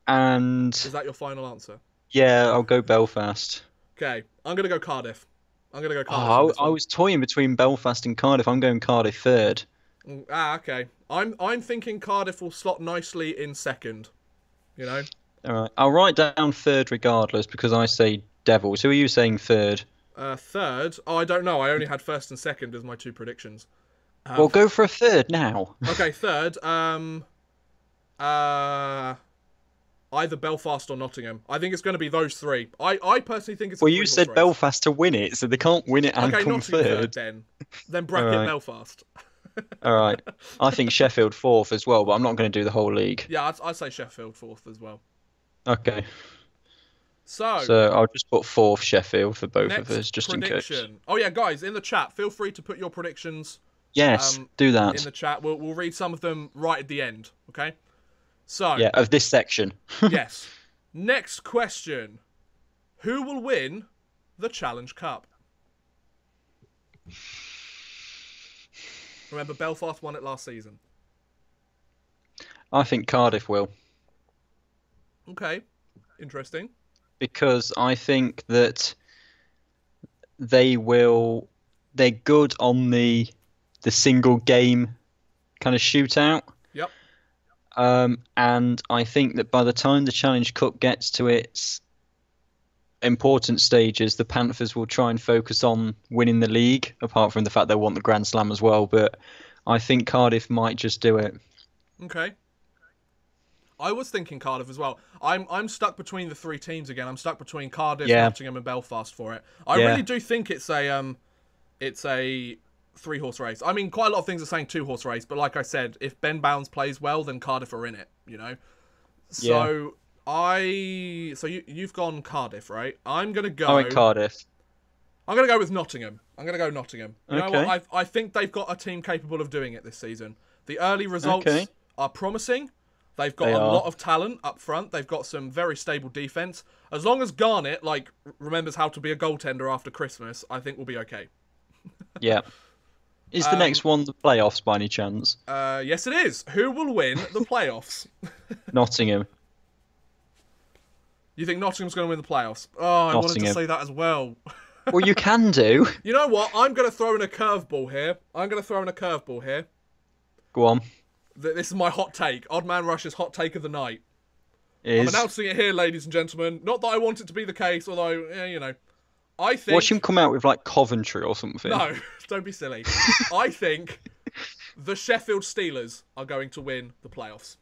And... is that your final answer? Yeah, I'll go Belfast. Okay, I'm going to go Cardiff. I was toying between Belfast and Cardiff. I'm going Cardiff third. Okay. I'm thinking Cardiff will slot nicely in second. You know? All right. I'll write down third regardless because I say Devils. Who are you saying third? Third? Oh, I don't know. I only had first and second as my two predictions. Well, go for a third now. Okay, third. Either Belfast or Nottingham. I think it's going to be those three. I personally think it's. Well, you said race. Belfast to win it, so they can't win it and come third. Then bracket right. Belfast. All right. I think Sheffield fourth as well, but I'm not going to do the whole league. Yeah, I'd say Sheffield fourth as well. Okay. So I'll just put fourth Sheffield for both of us, just in case. Oh yeah, guys, in the chat, feel free to put your predictions. Yes, do that in the chat. We'll read some of them right at the end. Okay. So yeah, of this section. Yes. Next question: who will win the Challenge Cup? Remember, Belfast won it last season. I think Cardiff will. Okay, interesting. Because I think that they're good on the single game kind of shootout. Yep. And I think that by the time the Challenge Cup gets to its important stages, the Panthers will try and focus on winning the league, apart from the fact they want the Grand Slam as well. But I think Cardiff might just do it. Okay. I was thinking Cardiff as well. I'm stuck between the three teams again. I'm stuck between Cardiff, Nottingham, and Belfast for it. I really do think it's a three-horse race. I mean, quite a lot of things are saying two-horse race, but like I said, if Ben Bounds plays well, then Cardiff are in it. You know. So you've gone Cardiff, right? I'm gonna go. I went Cardiff. I'm gonna go with Nottingham. I'm gonna go Nottingham. You know what? I think they've got a team capable of doing it this season. The early results are promising. They've got a lot of talent up front. They've got some very stable defense. As long as Garnett remembers how to be a goaltender after Christmas, I think we'll be okay. Yeah. Is the next one the playoffs by any chance? Yes, it is. Who will win the playoffs? Nottingham. You think Nottingham's going to win the playoffs? Oh, I wanted to say that as well. Well, you can do. You know what? I'm going to throw in a curveball here. Go on. This is my hot take. Odd Man Rush's hot take of the night. I'm announcing it here, ladies and gentlemen. Not that I want it to be the case, although, you know. I think... Watch him come out with, like, Coventry or something. No, don't be silly. I think the Sheffield Steelers are going to win the playoffs.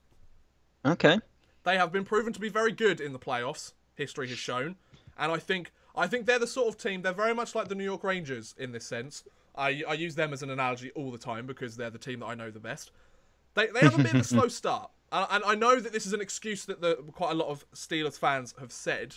Okay. They have been proven to be very good in the playoffs, history has shown. And I think they're the sort of team, they're very much like the New York Rangers in this sense. I use them as an analogy all the time because they're the team that I know the best. They have a bit of a slow start. And I know that this is an excuse that quite a lot of Steelers fans have said,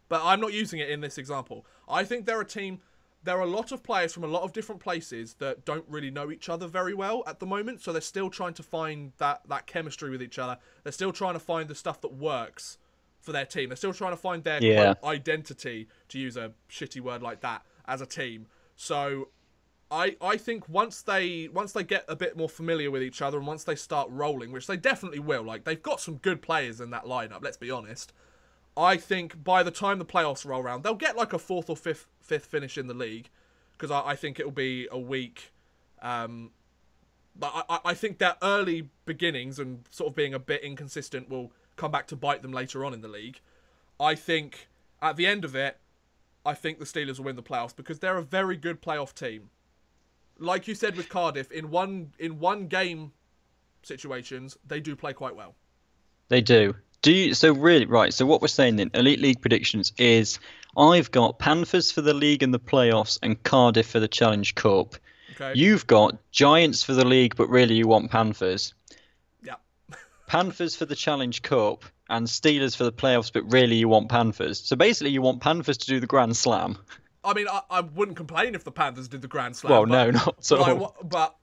but I'm not using it in this example. I think they're a team, there are a lot of players from a lot of different places that don't really know each other very well at the moment, so they're still trying to find that chemistry with each other. They're still trying to find the stuff that works for their team. They're still trying to find their quote, identity, to use a shitty word like that, as a team. So I think once they get a bit more familiar with each other and once they start rolling, which they definitely will, like they've got some good players in that lineup, let's be honest. I think by the time the playoffs roll around, they'll get like a fourth or fifth finish in the league, because I think it'll be a week. But I think their early beginnings and sort of being a bit inconsistent will come back to bite them later on in the league. I think at the end of it, I think the Steelers will win the playoffs because they're a very good playoff team. Like you said with Cardiff, in one game situations, they do play quite well. They do. So what we're saying then, Elite League predictions is I've got Panthers for the league and the playoffs and Cardiff for the Challenge Cup. Okay. You've got Giants for the league, but really you want Panthers. Yeah. Panthers for the Challenge Cup and Steelers for the playoffs, but really you want Panthers. So basically you want Panthers to do the Grand Slam. I mean, I wouldn't complain if the Panthers did the Grand Slam. Well, no, not at all. But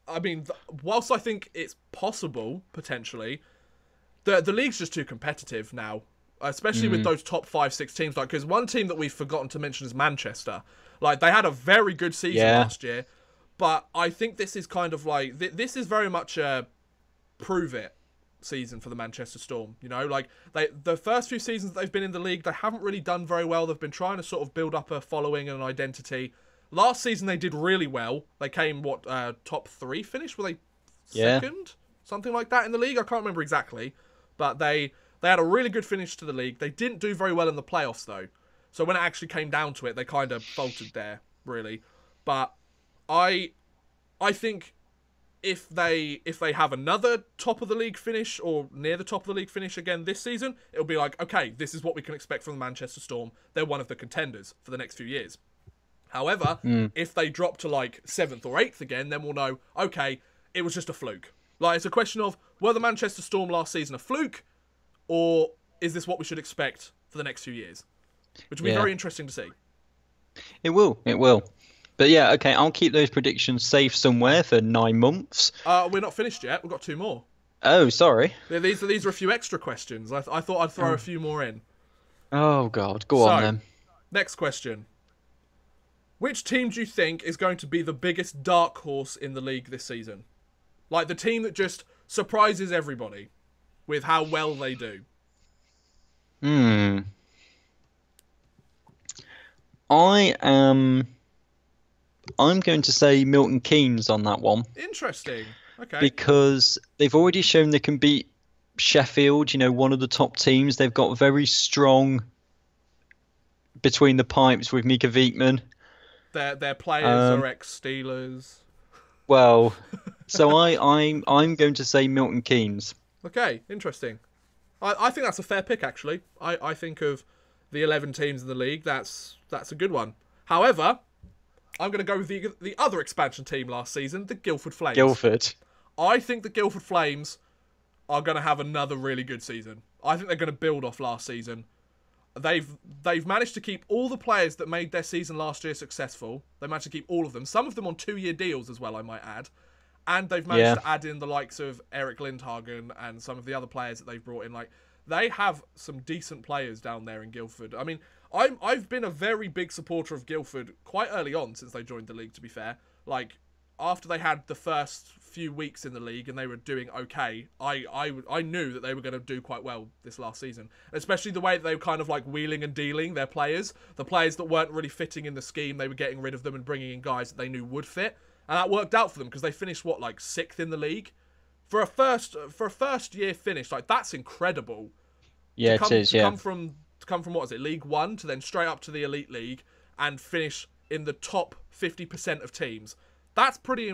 I mean, whilst I think it's possible, potentially, the league's just too competitive now, especially with those top 5-6 teams. Like, because one team that we've forgotten to mention is Manchester. Like, they had a very good season last year, but I think this is kind of like, this is very much a prove it season for the Manchester Storm. You know, like the first few seasons that they've been in the league, they haven't really done very well. They've been trying to sort of build up a following and an identity. Last season they did really well. They came top 3 finish? Were they second? Something like that in the league? I can't remember exactly. But they had a really good finish to the league. They didn't do very well in the playoffs though. So when it actually came down to it, they kind of faltered there, really. But I think if they have another top of the league finish or near the top of the league finish again this season, it'll be like, okay, this is what we can expect from the Manchester Storm. They're one of the contenders for the next few years. However, if they drop to like 7th or 8th again, then we'll know, okay, it was just a fluke. Like, it's a question of, were the Manchester Storm last season a fluke, or is this what we should expect for the next few years? Which will be very interesting to see. It will. But yeah, okay, I'll keep those predictions safe somewhere for 9 months. We're not finished yet. We've got 2 more. Oh, sorry. These are a few extra questions. I thought I'd throw a few more in. Oh, God. Go on, then. Next question. Which team do you think is going to be the biggest dark horse in the league this season? Like, the team that just surprises everybody with how well they do. I'm going to say Milton Keynes on that one. Interesting. Okay. Because they've already shown they can beat Sheffield, one of the top teams. They've got very strong between the pipes with Mika Viekman. Their players are ex-Steelers. Well, so I'm going to say Milton Keynes. Okay, interesting. I think that's a fair pick, actually. I think of the 11 teams in the league, that's a good one. However, I'm going to go with the other expansion team last season, the Guildford Flames. Guildford. I think the Guildford Flames are going to have another really good season. I think they're going to build off last season. They've managed to keep all the players that made their season last year successful. They managed to keep all of them. Some of them on 2-year deals as well, I might add. And they've managed to add in the likes of Eric Lindhagen and some of the other players that they've brought in. Like, they have some decent players down there in Guildford. I mean, I've been a very big supporter of Guildford quite early on since they joined the league, to be fair. Like, after they had the first few weeks in the league and they were doing okay, I knew that they were going to do quite well this last season. Especially the way that they were kind of like wheeling and dealing their players. The players that weren't really fitting in the scheme, they were getting rid of them and bringing in guys that they knew would fit. And that worked out for them because they finished, 6th in the league for a first year finish, like that's incredible. Yeah, it is. Yeah. To come from what is it, League One, to then straight up to the Elite League and finish in the top 50% of teams. That's pretty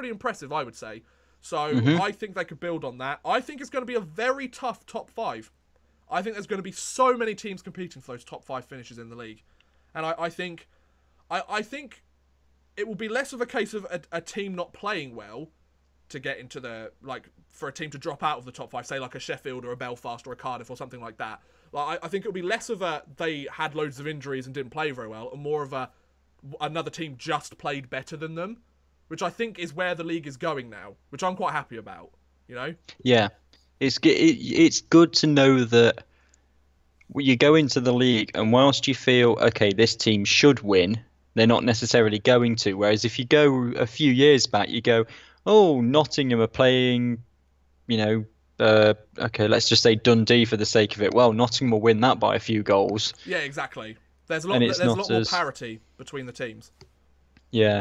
impressive, I would say. So I think they could build on that. I think it's going to be a very tough top 5. I think there's going to be so many teams competing for those top 5 finishes in the league, and I think it will be less of a case of a team not playing well to get into the, like, for a team to drop out of the top 5, say like a Sheffield or a Belfast or a Cardiff or something like that. Like, I think it'll be less of a they had loads of injuries and didn't play very well, and more of another team just played better than them, which I think is where the league is going now, which I'm quite happy about, you know? Yeah. It's good to know that you go into the league, and whilst you feel, okay, this team should win, they're not necessarily going to. Whereas if you go a few years back, you go, oh, Nottingham are playing, okay, let's just say Dundee for the sake of it. Well, Nottingham will win that by a few goals. Yeah, exactly. There's a lot more parity between the teams. Yeah.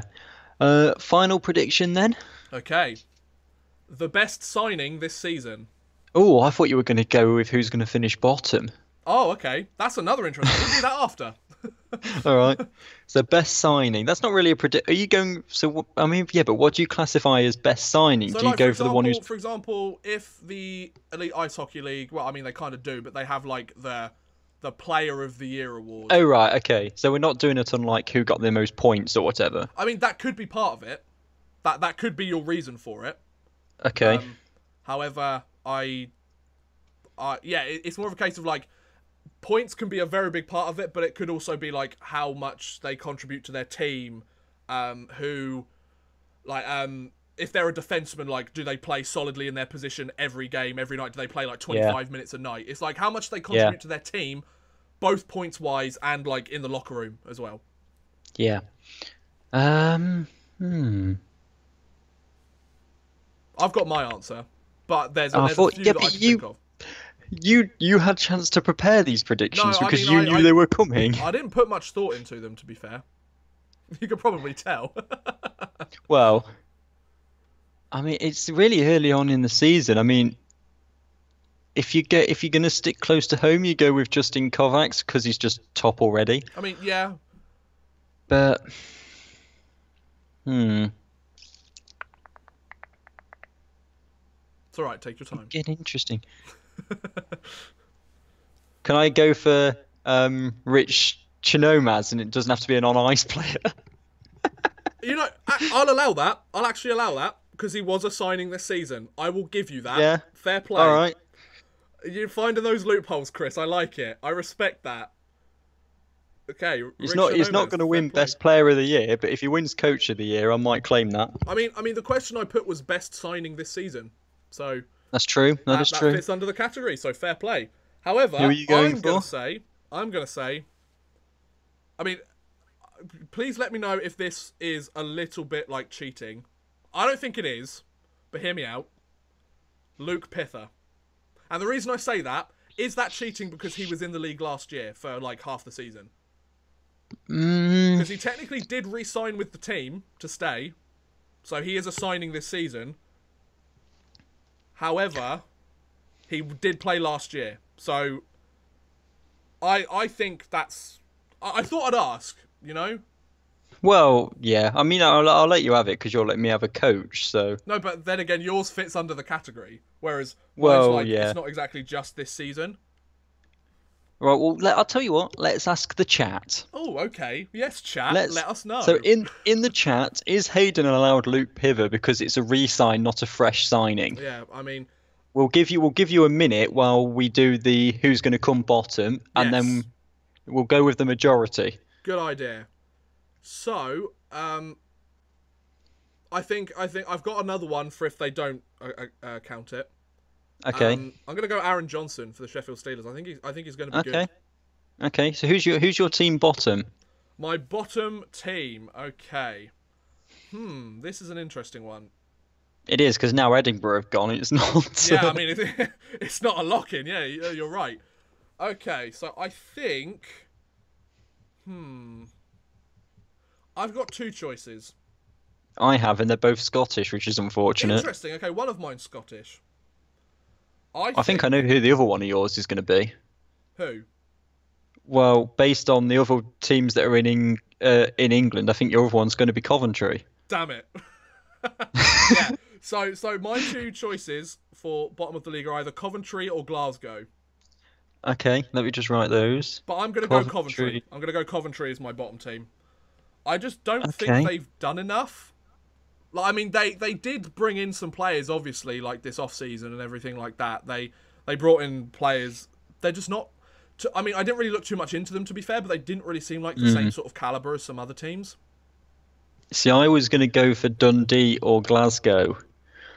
Final prediction then? Okay. The best signing this season. Oh, I thought you were going to go with who's going to finish bottom. Oh, okay. That's another interesting. We'll do that after. All right. So best signing. That's not really a predict. Are you going? So I mean, yeah, but what do you classify as best signing? So, do you go for the one who's? For example, if the Elite Ice Hockey League, well, I mean, they kind of do, but they have like the Player of the Year award. Oh right, okay. So we're not doing it on like who got the most points or whatever. I mean, that could be part of it. That could be your reason for it. Okay. However, it's more of a case of like, points can be a very big part of it, but it could also be like how much they contribute to their team. If they're a defenseman, like, do they play solidly in their position every game, every night? Do they play like 25 minutes a night? It's like how much they contribute to their team, both points wise and like in the locker room as well. Yeah. I've got my answer, but there's a few that I can think of. You had a chance to prepare these predictions because you knew they were coming. I didn't put much thought into them, to be fair. You could probably tell. Well, I mean, it's really early on in the season. I mean, if you're going to stick close to home, you go with Justin Kovacs because he's just top already. I mean, yeah. But, It's all right. Take your time. Getting interesting. Can I go for Rich Chinomaz, and it doesn't have to be an on-ice player? I'll allow that. I'll actually allow that because he was a signing this season. I will give you that. Yeah. Fair play. All right. You're finding those loopholes, Chris. I like it. I respect that. Okay. He's not going to win Best Player of the Year, but if he wins Coach of the Year, I might claim that. I mean, the question I put was best signing this season, so. That's true. That is true. That fits under the category, so fair play. However, Who are you going I'm going to say, I mean, please let me know if this is a little bit like cheating. I don't think it is, but hear me out. Luke Pither. And the reason I say that is that cheating because he was in the league last year for like half the season. Because he technically did re-sign with the team to stay, so he is a signing this season. However, he did play last year, so I think that's. I thought I'd ask, you know. Well, yeah. I mean, I'll let you have it because you're letting me have a coach. So no, but then again, yours fits under the category, whereas it's not exactly just this season. Right. Well, I'll tell you what. Let's ask the chat. Oh, okay. Yes, chat. Let us know. So in the chat, is Hayden allowed Luke Pither because it's a re-sign, not a fresh signing? Yeah, I mean, we'll give you a minute while we do the who's going to come bottom, and then we'll go with the majority. Good idea. So, I think I've got another one for if they don't count it. Okay. I'm gonna go Aaron Johnson for the Sheffield Steelers. I think he's gonna be good. Okay. So who's your team bottom? My bottom team. Okay. This is an interesting one. It is because now Edinburgh have gone. It's not. Yeah, I mean it's not a lock-in. Yeah, you're right. Okay, so I think. I've got two choices. I have, and they're both Scottish, which is unfortunate. Interesting. Okay, one of mine's Scottish. I I think I know think who the other one of yours is going to be. who? Well, based on the other teams that are in England, I think your other one's going to be Coventry. Damn it. Yeah. So my two choices for bottom of the league are either Coventry or Glasgow. Okay, let me just write those. But I'm going to go Coventry. I'm going to go Coventry as my bottom team. I just don't think Okay. they've done enough. Like, I mean, they did bring in some players, obviously, like this off-season and everything like that. They brought in players. They're just not... I mean, I didn't really look too much into them, to be fair, but they didn't really seem like the same sort of calibre as some other teams. See, I was going to go for Dundee or Glasgow.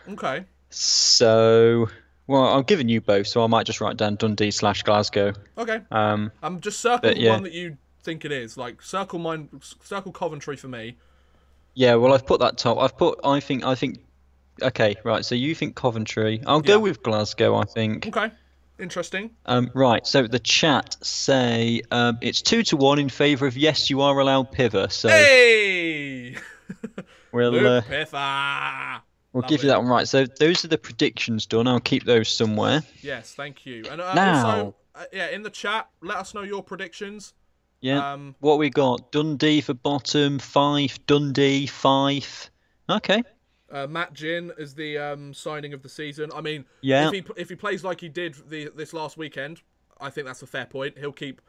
Okay. So, well, I'm giving you both, so I might just write down Dundee/Glasgow. Okay. Um, I'm just circle but the yeah. one that you think it is. Like, circle Coventry for me. Yeah, well, I've put that top. I think. Okay, right. So you think Coventry? I'll go Yeah. with Glasgow. I think. Okay. Interesting. Right. So the chat say it's 2-1 in favour of yes, you are allowed pivot. So Hey! we'll Luke Pither! we'll Love give you it. that one right. So those are the predictions done. I'll keep those somewhere. Yes, thank you. And Now. also, yeah, in the chat, let us know your predictions. Yeah. What we got? Dundee for bottom. Fife. Dundee. Fife. Okay. Matt Ginn is the signing of the season. I mean, Yeah. if he plays like he did this last weekend, I think that's a fair point. He'll keep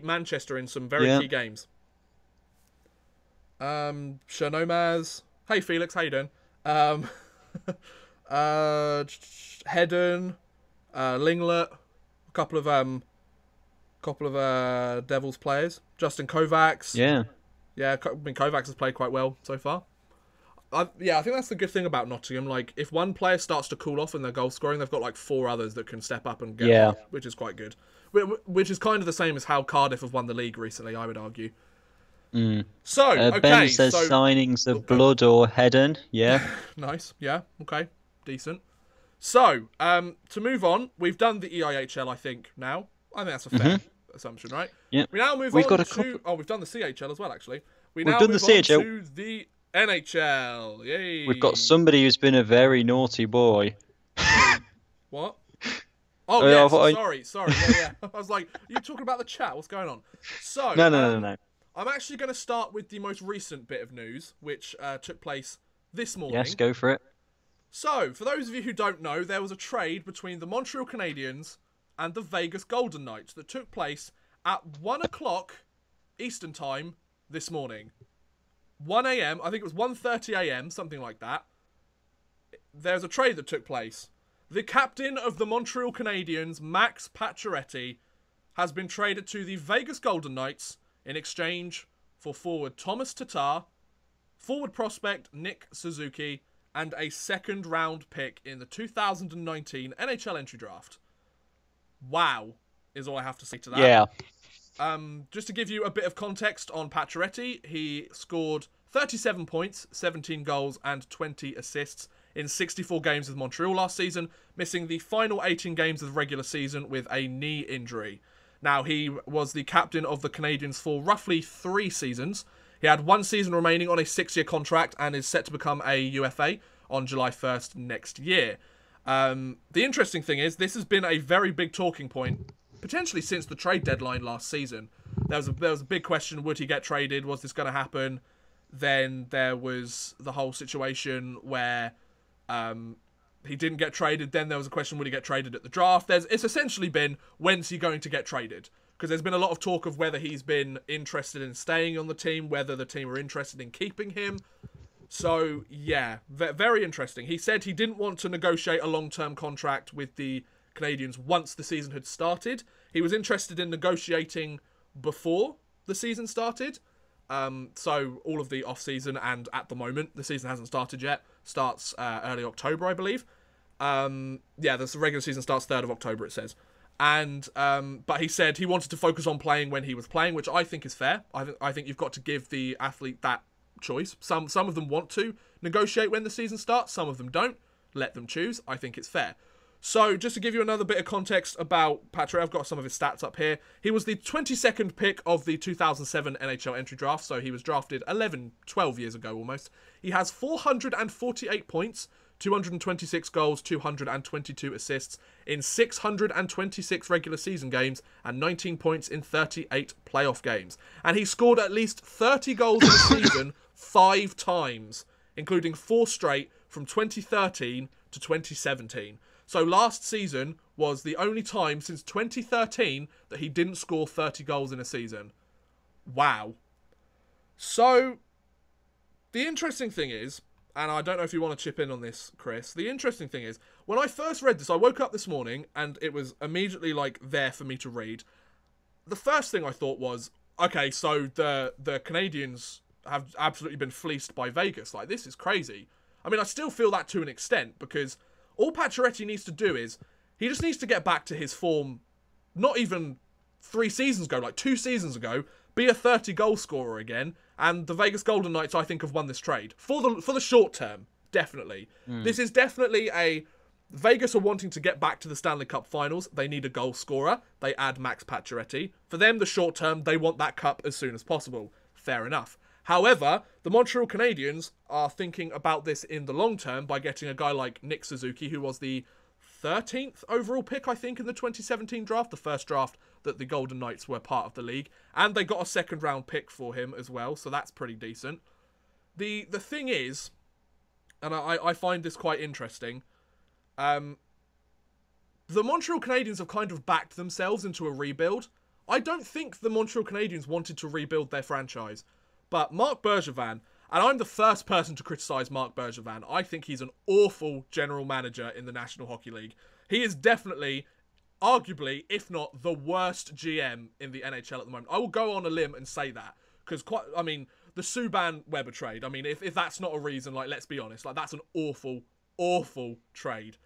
Manchester in some very key games. Shanomaz. Hey Felix, how you doing? Hedden, Linglet, a couple of Devils players. Justin Kovacs. Yeah. Yeah, I mean Kovacs has played quite well so far. I think that's the good thing about Nottingham. Like, if one player starts to cool off in their goal scoring, they've got like 4 others that can step up and get Yeah. hot, which is quite good. Which is kind of the same as how Cardiff have won the league recently, I would argue. So, okay. Ben says so, signings of Blood or Hedden. Yeah. nice. Yeah. Okay. Decent. So, to move on, we've done the EIHL, I think, now. I think that's a fair assumption, right? Yeah. We now move We've on got a to... couple- Oh, we've done the CHL as well, actually. We've now done the move on CHL. to the NHL. Yay. We've got somebody who's been a very naughty boy. What? Oh, I yes. thought Sorry. Yeah. I was like, are you talking about the chat? What's going on? So, No. I'm actually going to start with the most recent bit of news, which took place this morning. Yes, go for it. So, for those of you who don't know, there was a trade between the Montreal Canadiens and the Vegas Golden Knights that took place at 1 o'clock Eastern Time this morning. 1 a.m., I think it was 1:30 a.m., something like that. There's a trade that took place. The captain of the Montreal Canadiens, Max Pacioretty, has been traded to the Vegas Golden Knights in exchange for forward Thomas Tatar, forward prospect Nick Suzuki, and a second-round pick in the 2019 NHL entry draft. Wow, is all I have to say to that. Yeah. Just to give you a bit of context on Pacioretty, he scored 37 points, 17 goals, and 20 assists in 64 games with Montreal last season, missing the final 18 games of the regular season with a knee injury. Now, he was the captain of the Canadiens for roughly 3 seasons. He had 1 season remaining on a 6-year contract and is set to become a UFA on July 1st next year. The interesting thing is, this has been a very big talking point, potentially since the trade deadline last season. There was a big question, would he get traded? Was this going to happen? Then there was the whole situation where he didn't get traded. Then there was a question, would he get traded at the draft? It's essentially been, when's he going to get traded? Because there's been a lot of talk of whether he's been interested in staying on the team, whether the team are interested in keeping him. So, yeah, very interesting. He said he didn't want to negotiate a long-term contract with the Canadiens once the season had started. He was interested in negotiating before the season started. So all of the off-season and at the moment, the season hasn't started yet. Starts early October, I believe. Yeah, the regular season starts 3rd of October, it says. And but he said he wanted to focus on playing when he was playing, which I think is fair. I think you've got to give the athlete that choice. Some of them want to negotiate when the season starts. Some of them don't. Let them choose. I think it's fair. So, just to give you another bit of context about Patrick, I've got some of his stats up here. He was the 22nd pick of the 2007 NHL entry draft, so he was drafted 12 years ago almost. He has 448 points, 226 goals, 222 assists in 626 regular season games, and 19 points in 38 playoff games. And he scored at least 30 goals in a season 5 times, including 4 straight from 2013 to 2017. So last season was the only time since 2013 that he didn't score 30 goals in a season. Wow. So, the interesting thing is, and I don't know if you want to chip in on this, Chris, the interesting thing is, when I first read this, I woke up this morning and it was immediately there for me to read. The first thing I thought was, okay, so the Canadians have absolutely been fleeced by Vegas. This is crazy. I mean, I still feel that to an extent, because all Pacioretty needs to do is, he just needs to get back to his form, not even 3 seasons ago, 2 seasons ago, be a 30-goal scorer again, and the Vegas Golden Knights, I think, have won this trade. For the short term, definitely. This is definitely Vegas are wanting to get back to the Stanley Cup Finals. They need a goal scorer. They add Max Pacioretty. For them, the short term, they want that cup as soon as possible. Fair enough. However, the Montreal Canadiens are thinking about this in the long term by getting a guy like Nick Suzuki, who was the 13th overall pick, I think, in the 2017 draft, the first draft that the Golden Knights were part of the league. And they got a second-round pick for him as well, so that's pretty decent. The thing is, and I find this quite interesting, the Montreal Canadiens have kind of backed themselves into a rebuild. I don't think the Montreal Canadiens wanted to rebuild their franchise. But Marc Bergevin, and I'm the first person to criticise Marc Bergevin, I think he's an awful general manager in the National Hockey League. He is definitely, arguably, if not the worst GM in the NHL at the moment. I will go on a limb and say that. Because, the Subban-Weber trade, if that's not a reason, let's be honest, that's an awful, awful trade.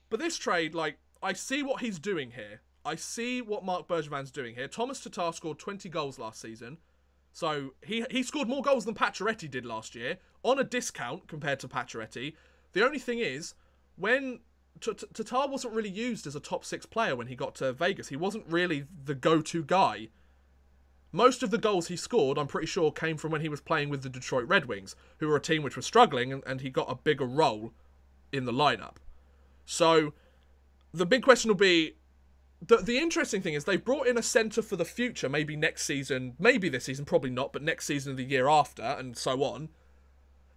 But this trade, I see what he's doing here. I see what Marc Bergevin's doing here. Thomas Tatar scored 20 goals last season. So, he scored more goals than Pacioretty did last year, on a discount compared to Pacioretty. The only thing is, when Tatar wasn't really used as a top 6 player when he got to Vegas. He wasn't really the go-to guy. Most of the goals he scored, I'm pretty sure, came from when he was playing with the Detroit Red Wings, who were a team which was struggling, and he got a bigger role in the lineup. So, the big question will be, the interesting thing is they've brought in a centre for the future, maybe next season, maybe this season, probably not, but next season and the year after, and so on.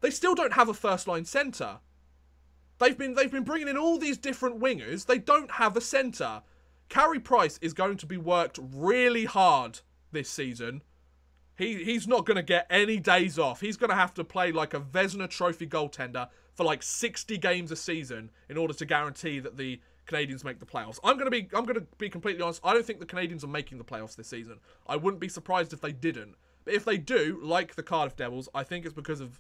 They still don't have a first-line centre. They've been bringing in all these different wingers. They don't have a centre. Carey Price is going to be worked really hard this season. He's not going to get any days off. He's going to have to play like a Vezina Trophy goaltender for 60 games a season in order to guarantee that the Canadians make the playoffs. I'm going to be completely honest. I don't think the Canadians are making the playoffs this season. I wouldn't be surprised if they didn't. But if they do, like the Cardiff Devils, I think it's because of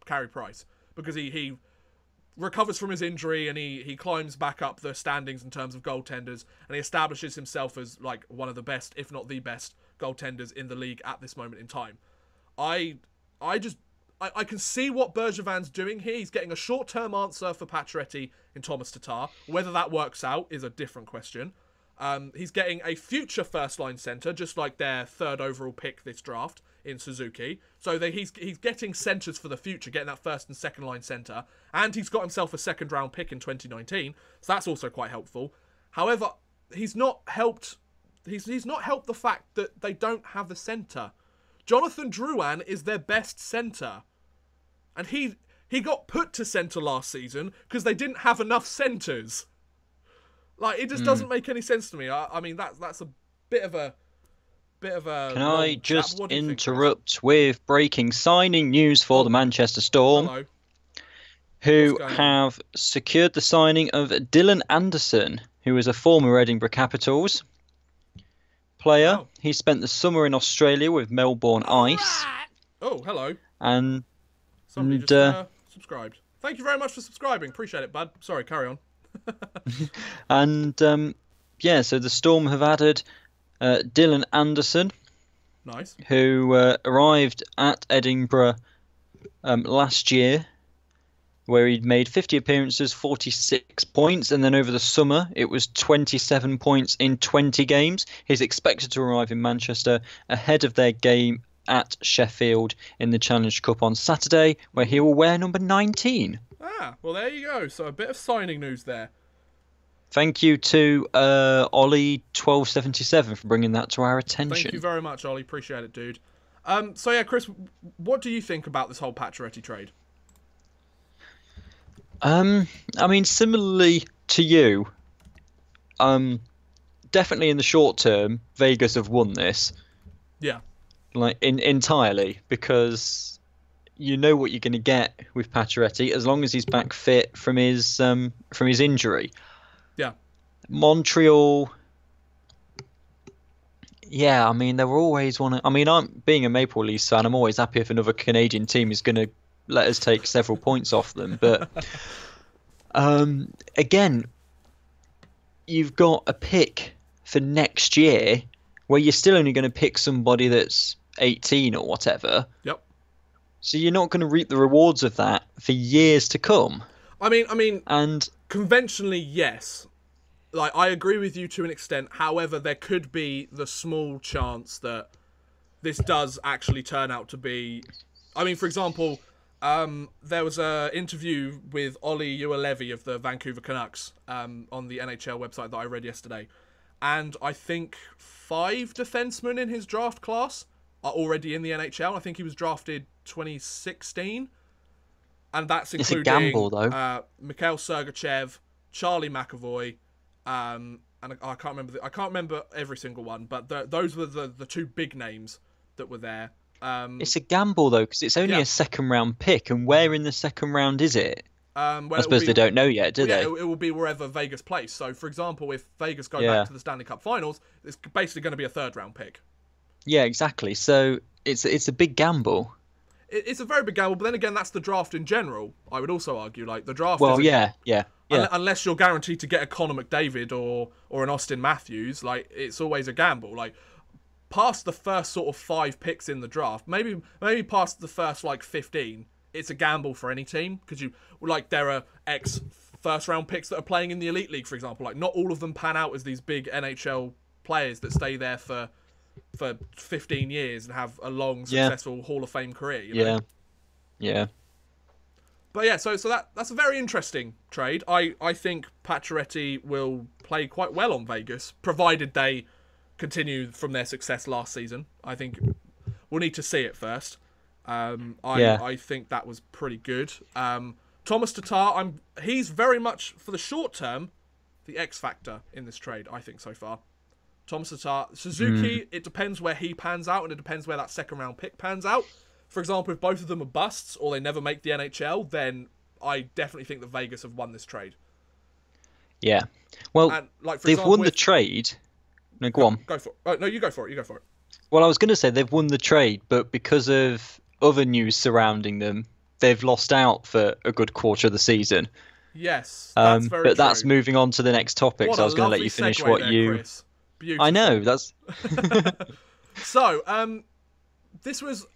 Carey Price. Because he recovers from his injury and he climbs back up the standings in terms of goaltenders, and he establishes himself as one of the best, if not the best, goaltenders in the league at this moment in time. I can see what Bergevin's doing here. He's getting a short-term answer for Pacioretty in Thomas Tatar. Whether that works out is a different question. He's getting a future first-line centre, just like their third overall pick this draft in Suzuki. So he's getting centres for the future, getting that first and second-line centre. And he's got himself a second-round pick in 2019, so that's also quite helpful. However, he's not helped the fact that they don't have a centre. Jonathan Drouin is their best centre. And he got put to centre last season because they didn't have enough centres. It just doesn't make any sense to me. I mean, that's a bit of a... Can I just interrupt with breaking signing news for the Manchester Storm? Hello. Who have secured the signing of Dylan Anderson, who is a former Edinburgh Capitals player. Wow. He spent the summer in Australia with Melbourne Ice. Oh, hello. And somebody just subscribed. Thank you very much for subscribing. Appreciate it, bud. Sorry, carry on. And so the Storm have added Dylan Anderson. Nice. Who arrived at Edinburgh last year. where he'd made 50 appearances, 46 points, and then over the summer it was 27 points in 20 games. He's expected to arrive in Manchester ahead of their game at Sheffield in the Challenge Cup on Saturday, where he will wear number 19. Ah, well, there you go. So a bit of signing news there. Thank you to Ollie1277 for bringing that to our attention. Thank you very much, Ollie. Appreciate it, dude. So yeah, Chris, what do you think about this whole Pacioretty trade? I mean, similarly to you, definitely in the short term, Vegas have won this. Yeah. Like entirely, because you know what you're going to get with Pacioretty as long as he's back fit from his injury. Yeah. Montreal. Yeah, I mean, they were always one. I mean, I'm being a Maple Leafs fan. I'm always happy if another Canadian team is going to let us take several points off them. But again, you've got a pick for next year where you're still only going to pick somebody that's 18 or whatever. Yep. So you're not going to reap the rewards of that for years to come. I mean, and conventionally, yes. Like, I agree with you to an extent. However, there could be the small chance that this does actually turn out to be... I mean, for example, there was an interview with Ollie Uelevi of the Vancouver Canucks on the NHL website that I read yesterday. And I think 5 defensemen in his draft class are already in the NHL. I think he was drafted 2016. And that's including... It's a gamble, though. Mikhail Sergachev, Charlie McAvoy... and I can't remember every single one, but those were the 2 big names that were there. It's a gamble though, because it's only a second round pick, and where in the second round is it? Well, I suppose they don't know yet, do they? It will be wherever Vegas plays. So, for example, if Vegas go back to the Stanley Cup Finals, it's basically going to be a 3rd round pick. Yeah, exactly. So it's a big gamble. It's a very big gamble, but then again, that's the draft in general. I would also argue, like the draft. Well, yeah. Unless you're guaranteed to get a Connor McDavid or an Austin Matthews, like it's always a gamble. Like past the first sort of 5 picks in the draft, maybe past the first like 15, it's a gamble for any team because there are ex first round picks that are playing in the Elite League, for example. Like not all of them pan out as these big NHL players that stay there for 15 years and have a long successful Hall of Fame career. You know? Yeah. But yeah, so that's a very interesting trade. I think Pacioretty will play quite well on Vegas, provided they continue from their success last season. I think we'll need to see it first. I think that was pretty good. Thomas Tatar, he's very much, for the short term, the X factor in this trade, I think, so far. Thomas Tatar. Suzuki, it depends where he pans out, and it depends where that 2nd round pick pans out. For example, if both of them are busts or they never make the NHL, then I definitely think that Vegas have won this trade. Yeah. Well, and, like, they've won the trade. No, go on. Go for it. Oh, no, you go for it. Well, I was going to say they've won the trade, but because of other news surrounding them, they've lost out for a good quarter of the season. Yes, that's very true. But that's moving on to the next topic, so I was going to let you finish what you... Chris. Beautiful. I know, that's... So, this was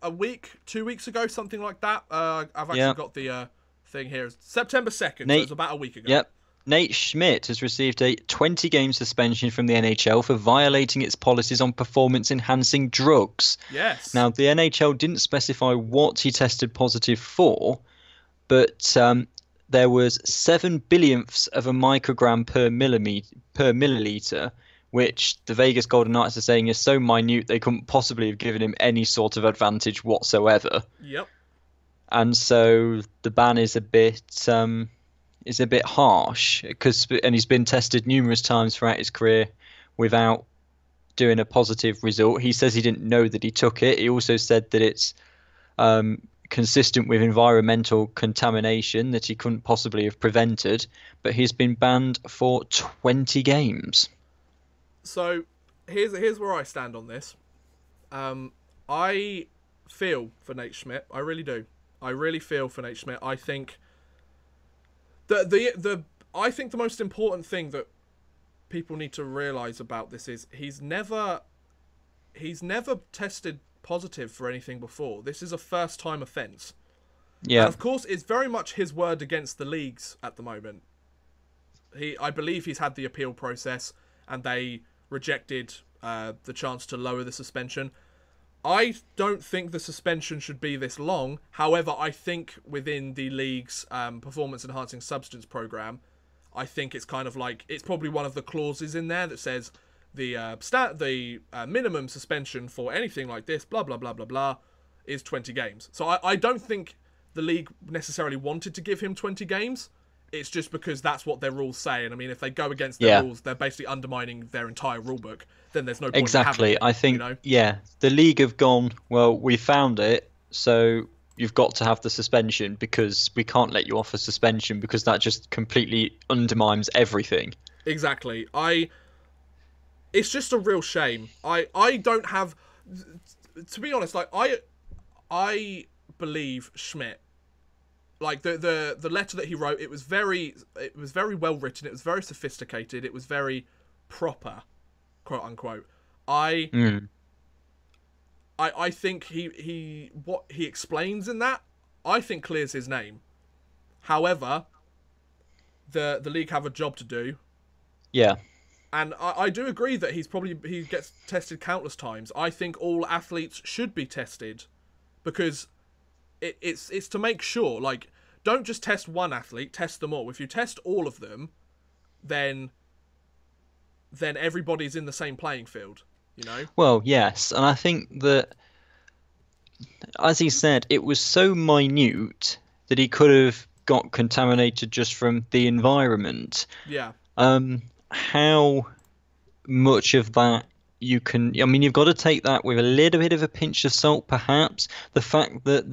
a week, 2 weeks ago, something like that. I've actually got the thing here. It's September 2nd, so it's about a week ago. Yep. Nate Schmidt has received a 20-game suspension from the NHL for violating its policies on performance-enhancing drugs. Yes. Now, the NHL didn't specify what he tested positive for, but there was 7 billionths of a microgram per milliliter, which the Vegas Golden Knights are saying is so minute they couldn't possibly have given him any sort of advantage whatsoever. Yep. And so the ban is a bit harsh and he's been tested numerous times throughout his career without doing a positive result. He says he didn't know that he took it. He also said that it's consistent with environmental contamination that he couldn't possibly have prevented, but he's been banned for 20 games. So here's where I stand on this. I feel for Nate Schmidt. I really do. I really feel for Nate Schmidt. I think I think the most important thing that people need to realize about this is he's never tested positive for anything before. This is a first time offense. Yeah. And of course, it's very much his word against the leagues at the moment. I believe he's had the appeal process, and they rejected the chance to lower the suspension. I don't think the suspension should be this long. However, I think within the league's performance enhancing substance program, I think it's kind of like, it's probably one of the clauses in there that says the minimum suspension for anything like this, blah blah blah blah blah, is 20 games. So I don't think the league necessarily wanted to give him 20 games. It's just because that's what their rules say. And I mean, if they go against their rules, they're basically undermining their entire rule book. Then there's no point Exactly. in having it, I think, the league have gone, well, we found it, so you've got to have the suspension, because we can't let you off a suspension, because that just completely undermines everything. Exactly. It's just a real shame. I don't have, to be honest, like, I believe Schmidt. Like the letter that he wrote, it was very well written. It was very sophisticated. It was very proper, quote unquote. I think he what he explains in that, I think clears his name. However, the league have a job to do. Yeah. And I do agree that he gets tested countless times. I think all athletes should be tested, because it's to make sure, like, don't just test one athlete, test them all. If you test all of them, then everybody's in the same playing field, you know? Well, yes, and I think that, as he said, it was so minute that he could have got contaminated just from the environment. Yeah. How much of that you can... I mean, you've got to take that with a little bit of a pinch of salt, perhaps. The fact that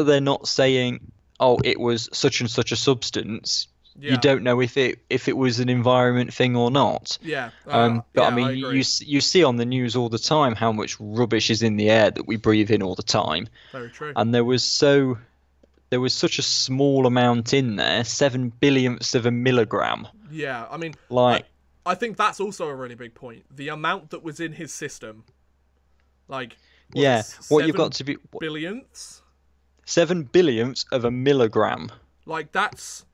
they're not saying, oh, it was such and such a substance. Yeah. You don't know if it was an environment thing or not. Yeah. But yeah, I mean, you see on the news all the time how much rubbish is in the air that we breathe in all the time. Very true. And there was such a small amount in there, 7 billionths of a milligram. Yeah, I mean, like, I think that's also a really big point. The amount that was in his system, like, what you've got to be billionths. 7 billionths of a milligram. Like, that's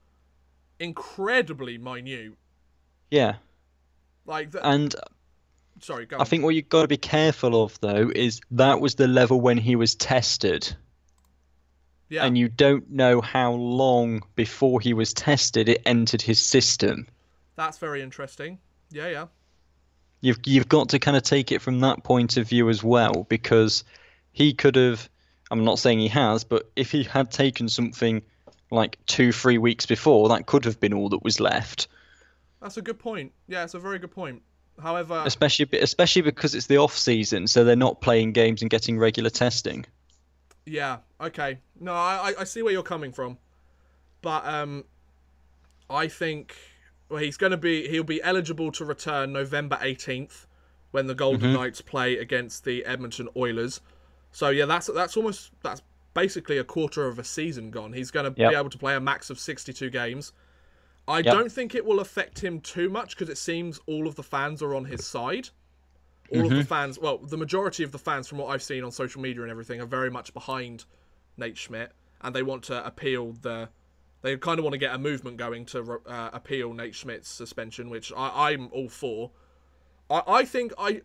incredibly minute. Yeah. Like that. And sorry, go on. I think what you've got to be careful of, though, is that was the level when he was tested. Yeah. And you don't know how long before he was tested it entered his system. That's very interesting. Yeah, yeah. You've got to kind of take it from that point of view as well, because he could have, I'm not saying he has, but if he had taken something like 2-3 weeks before, that could have been all that was left. That's a good point. Yeah, it's a very good point. However, especially because it's the off season, so they're not playing games and getting regular testing. Yeah. Okay. No, I see where you're coming from, but I think he'll be eligible to return November 18th when the Golden Knights play against the Edmonton Oilers. So yeah, that's basically a quarter of a season gone. He's going to be able to play a max of 62 games. I don't think it will affect him too much, because it seems all of the fans are on his side. All of the fans, well, the majority of the fans, from what I've seen on social media and everything, are very much behind Nate Schmidt, and they want to appeal they kind of want to get a movement going to appeal Nate Schmidt's suspension, which I'm all for. I think a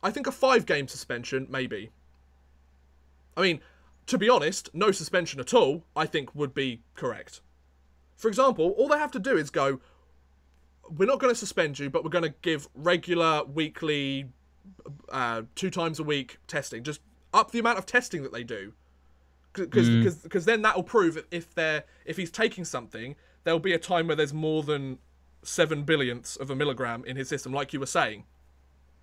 5-game suspension, maybe. I mean, to be honest, no suspension at all, I think, would be correct. For example, all they have to do is go, we're not going to suspend you, but we're going to give regular, weekly, 2 times a week testing. Just up the amount of testing that they do. Because then that will prove if he's taking something, there'll be a time where there's more than 7 billionths of a milligram in his system, like you were saying.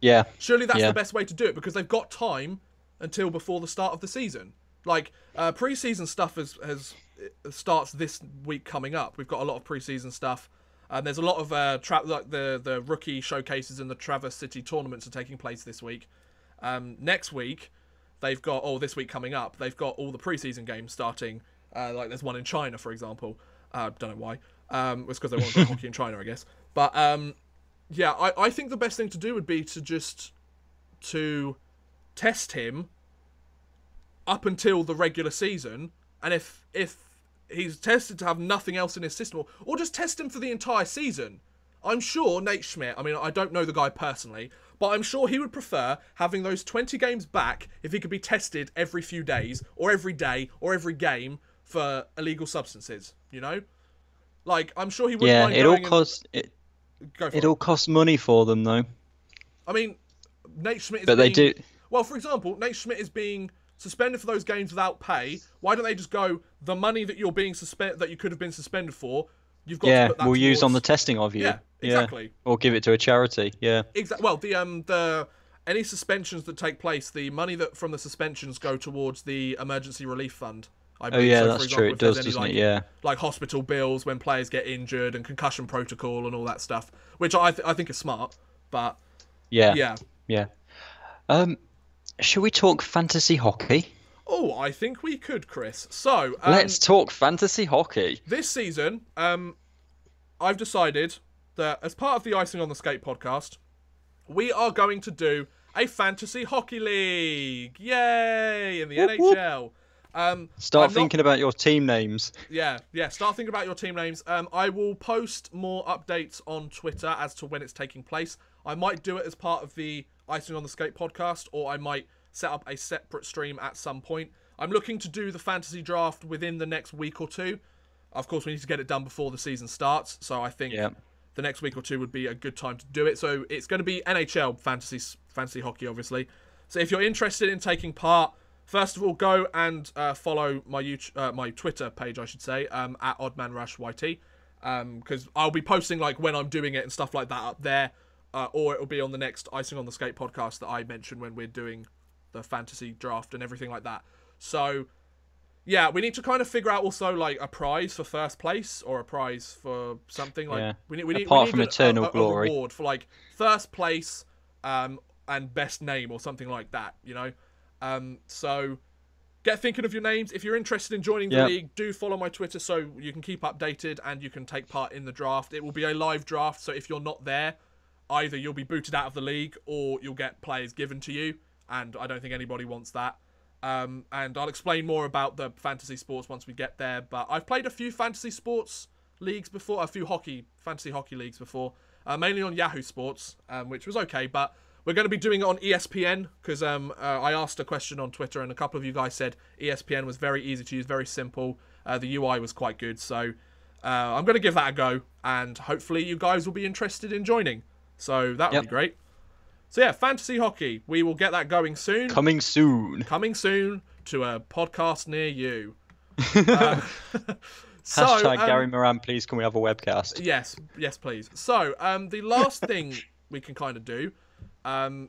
Yeah. Surely that's the best way to do it, because they've got time until before the start of the season. Like, pre-season stuff starts this week coming up. We've got a lot of pre-season stuff. And there's a lot of like the rookie showcases and the Traverse City tournaments are taking place this week. Next week, they've got, this week coming up, they've got all the preseason games starting. Like there's one in China, for example. Don't know why. It's because they want to play hockey in China, I guess. But yeah, I think the best thing to do would be to test him up until the regular season, and if he's tested to have nothing else in his system, or just test him for the entire season. I'm sure Nate Schmidt, I mean, I don't know the guy personally, but I'm sure he would prefer having those 20 games back if he could be tested every few days, or every day, or every game for illegal substances, you know? Like, I'm sure he wouldn't mind going it all costs money for them, though. I mean, Nate Schmidt is But they do... Well, for example, Nate Schmidt is being suspended for those games without pay. Why don't they just go, the money that you're being that you could have been suspended for, you've got to put that we'll towards... use on the testing of you. Yeah, exactly. Yeah. Or give it to a charity. Yeah. Exactly. Well, the any suspensions that take place, the money that from the suspensions go towards the emergency relief fund. I believe. Yeah, So, that's true. It does, doesn't it? Yeah. Like hospital bills when players get injured and concussion protocol and all that stuff, which I think is smart. But yeah. Shall we talk fantasy hockey? Oh, I think we could, Chris. So let's talk fantasy hockey. This season, I've decided that as part of the Icing on the Skate podcast, we are going to do a fantasy hockey league. Yay! In the NHL. Start thinking about your team names. Yeah. Start thinking about your team names. I will post more updates on Twitter as to when it's taking place. I might do it as part of the Icing on the Skate podcast, or I might set up a separate stream at some point. I'm looking to do the fantasy draft within the next week or two. Of course, we need to get it done before the season starts, so I think the next week or two would be a good time to do it. So it's going to be NHL fantasy hockey, obviously. So if you're interested in taking part, first of all, go and follow my Twitter page, I should say, at OddmanRushYT, because I'll be posting like when I'm doing it and stuff like that up there, or it'll be on the next Icing on the Skate podcast that I mentioned when we're doing the fantasy draft and everything like that. So yeah, we need to kind of figure out also like a prize for first place or a prize for something like we need from eternal glory, a reward for like first place and best name or something like that, you know. So get thinking of your names. If you're interested in joining the league, do follow my Twitter so you can keep updated and you can take part in the draft. It will be a live draft, so if you're not there, either you'll be booted out of the league or you'll get players given to you, and I don't think anybody wants that. And I'll explain more about the fantasy sports once we get there, but I've played a few fantasy sports leagues before, a few fantasy hockey leagues before, mainly on Yahoo Sports, which was okay, but we're going to be doing it on ESPN, because I asked a question on Twitter and a couple of you guys said ESPN was very easy to use, very simple. The UI was quite good, so I'm going to give that a go, and hopefully you guys will be interested in joining. So that would be great. So yeah, fantasy hockey. We will get that going soon. Coming soon to a podcast near you. Hashtag Gary Moran, please can we have a webcast? Yes, please. So the last thing we can kind of do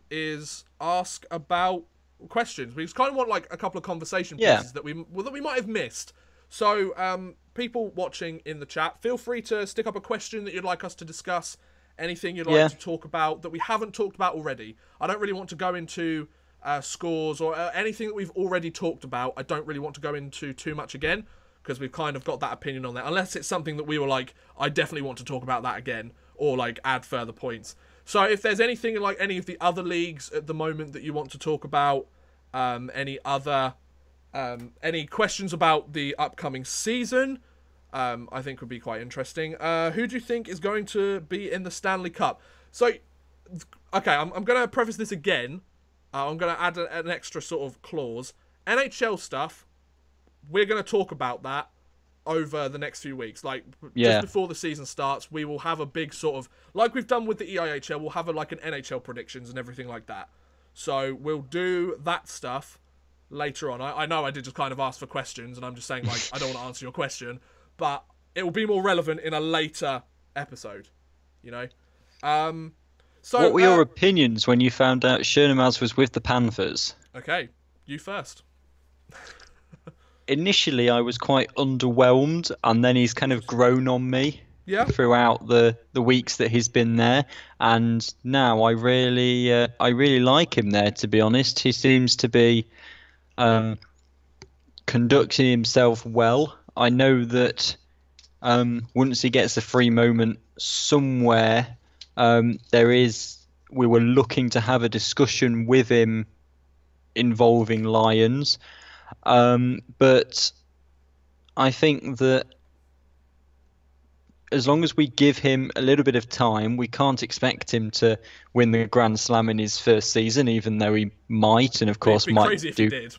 is ask about questions. We just kind of want like a couple of conversation pieces that we might have missed. So people watching in the chat, feel free to stick up a question that you'd like us to discuss. Anything you'd like to talk about that we haven't talked about already. I don't really want to go into scores or anything that we've already talked about. I don't really want to go into too much again, because we've kind of got that opinion on that. Unless it's something that we were like, I definitely want to talk about that again, or like add further points. So if there's anything in like any of the other leagues at the moment that you want to talk about, any questions about the upcoming season, I think would be quite interesting. Who do you think is going to be in the Stanley Cup? So, okay, I'm going to preface this again. I'm going to add an extra sort of clause. NHL stuff, we're going to talk about that over the next few weeks. Like, just before the season starts, we will have a big sort of, like we've done with the EIHL, we'll have like an NHL predictions and everything like that. So, we'll do that stuff later on. I know I did just kind of ask for questions, and I'm just saying, like, I don't want to answer your question, but it will be more relevant in a later episode, you know? So what were your opinions when you found out Schoenemaz was with the Panthers? Okay, you first. Initially, I was quite underwhelmed, and then he's kind of grown on me throughout the weeks that he's been there. And now I really like him there, to be honest. He seems to be conducting himself well. I know that once he gets a free moment somewhere, we were looking to have a discussion with him involving Lions. But I think that as long as we give him a little bit of time, we can't expect him to win the Grand Slam in his first season, even though he might, and of It'd course be might crazy if he do. did.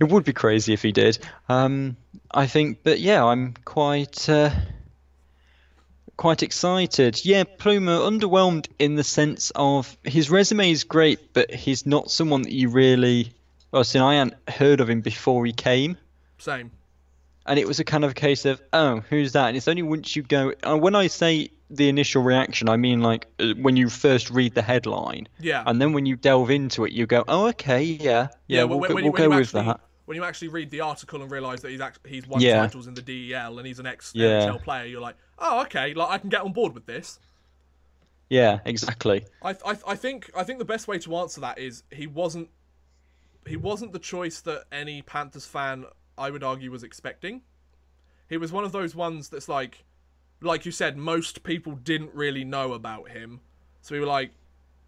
It would be crazy if he did. I think, but yeah, I'm quite excited. Yeah, Pluma underwhelmed in the sense of his resume is great, but he's not someone that you really. Well, see, I hadn't heard of him before he came. Same. And it was a kind of case of, oh, who's that? And it's only once you go, when I say the initial reaction, I mean like when you first read the headline, Yeah. and then when you delve into it, you go, oh, okay, yeah, Yeah, we'll go with that. When you actually read the article and realise that he's won Yeah, titles in the DEL and he's an yeah, ex-EIHL player, you're like, oh, okay, like I can get on board with this. yeah, exactly. I think the best way to answer that is he wasn't the choice that any Panthers fan, I would argue, was expecting. He was one of those ones that's like you said, most people didn't really know about him, so we were like,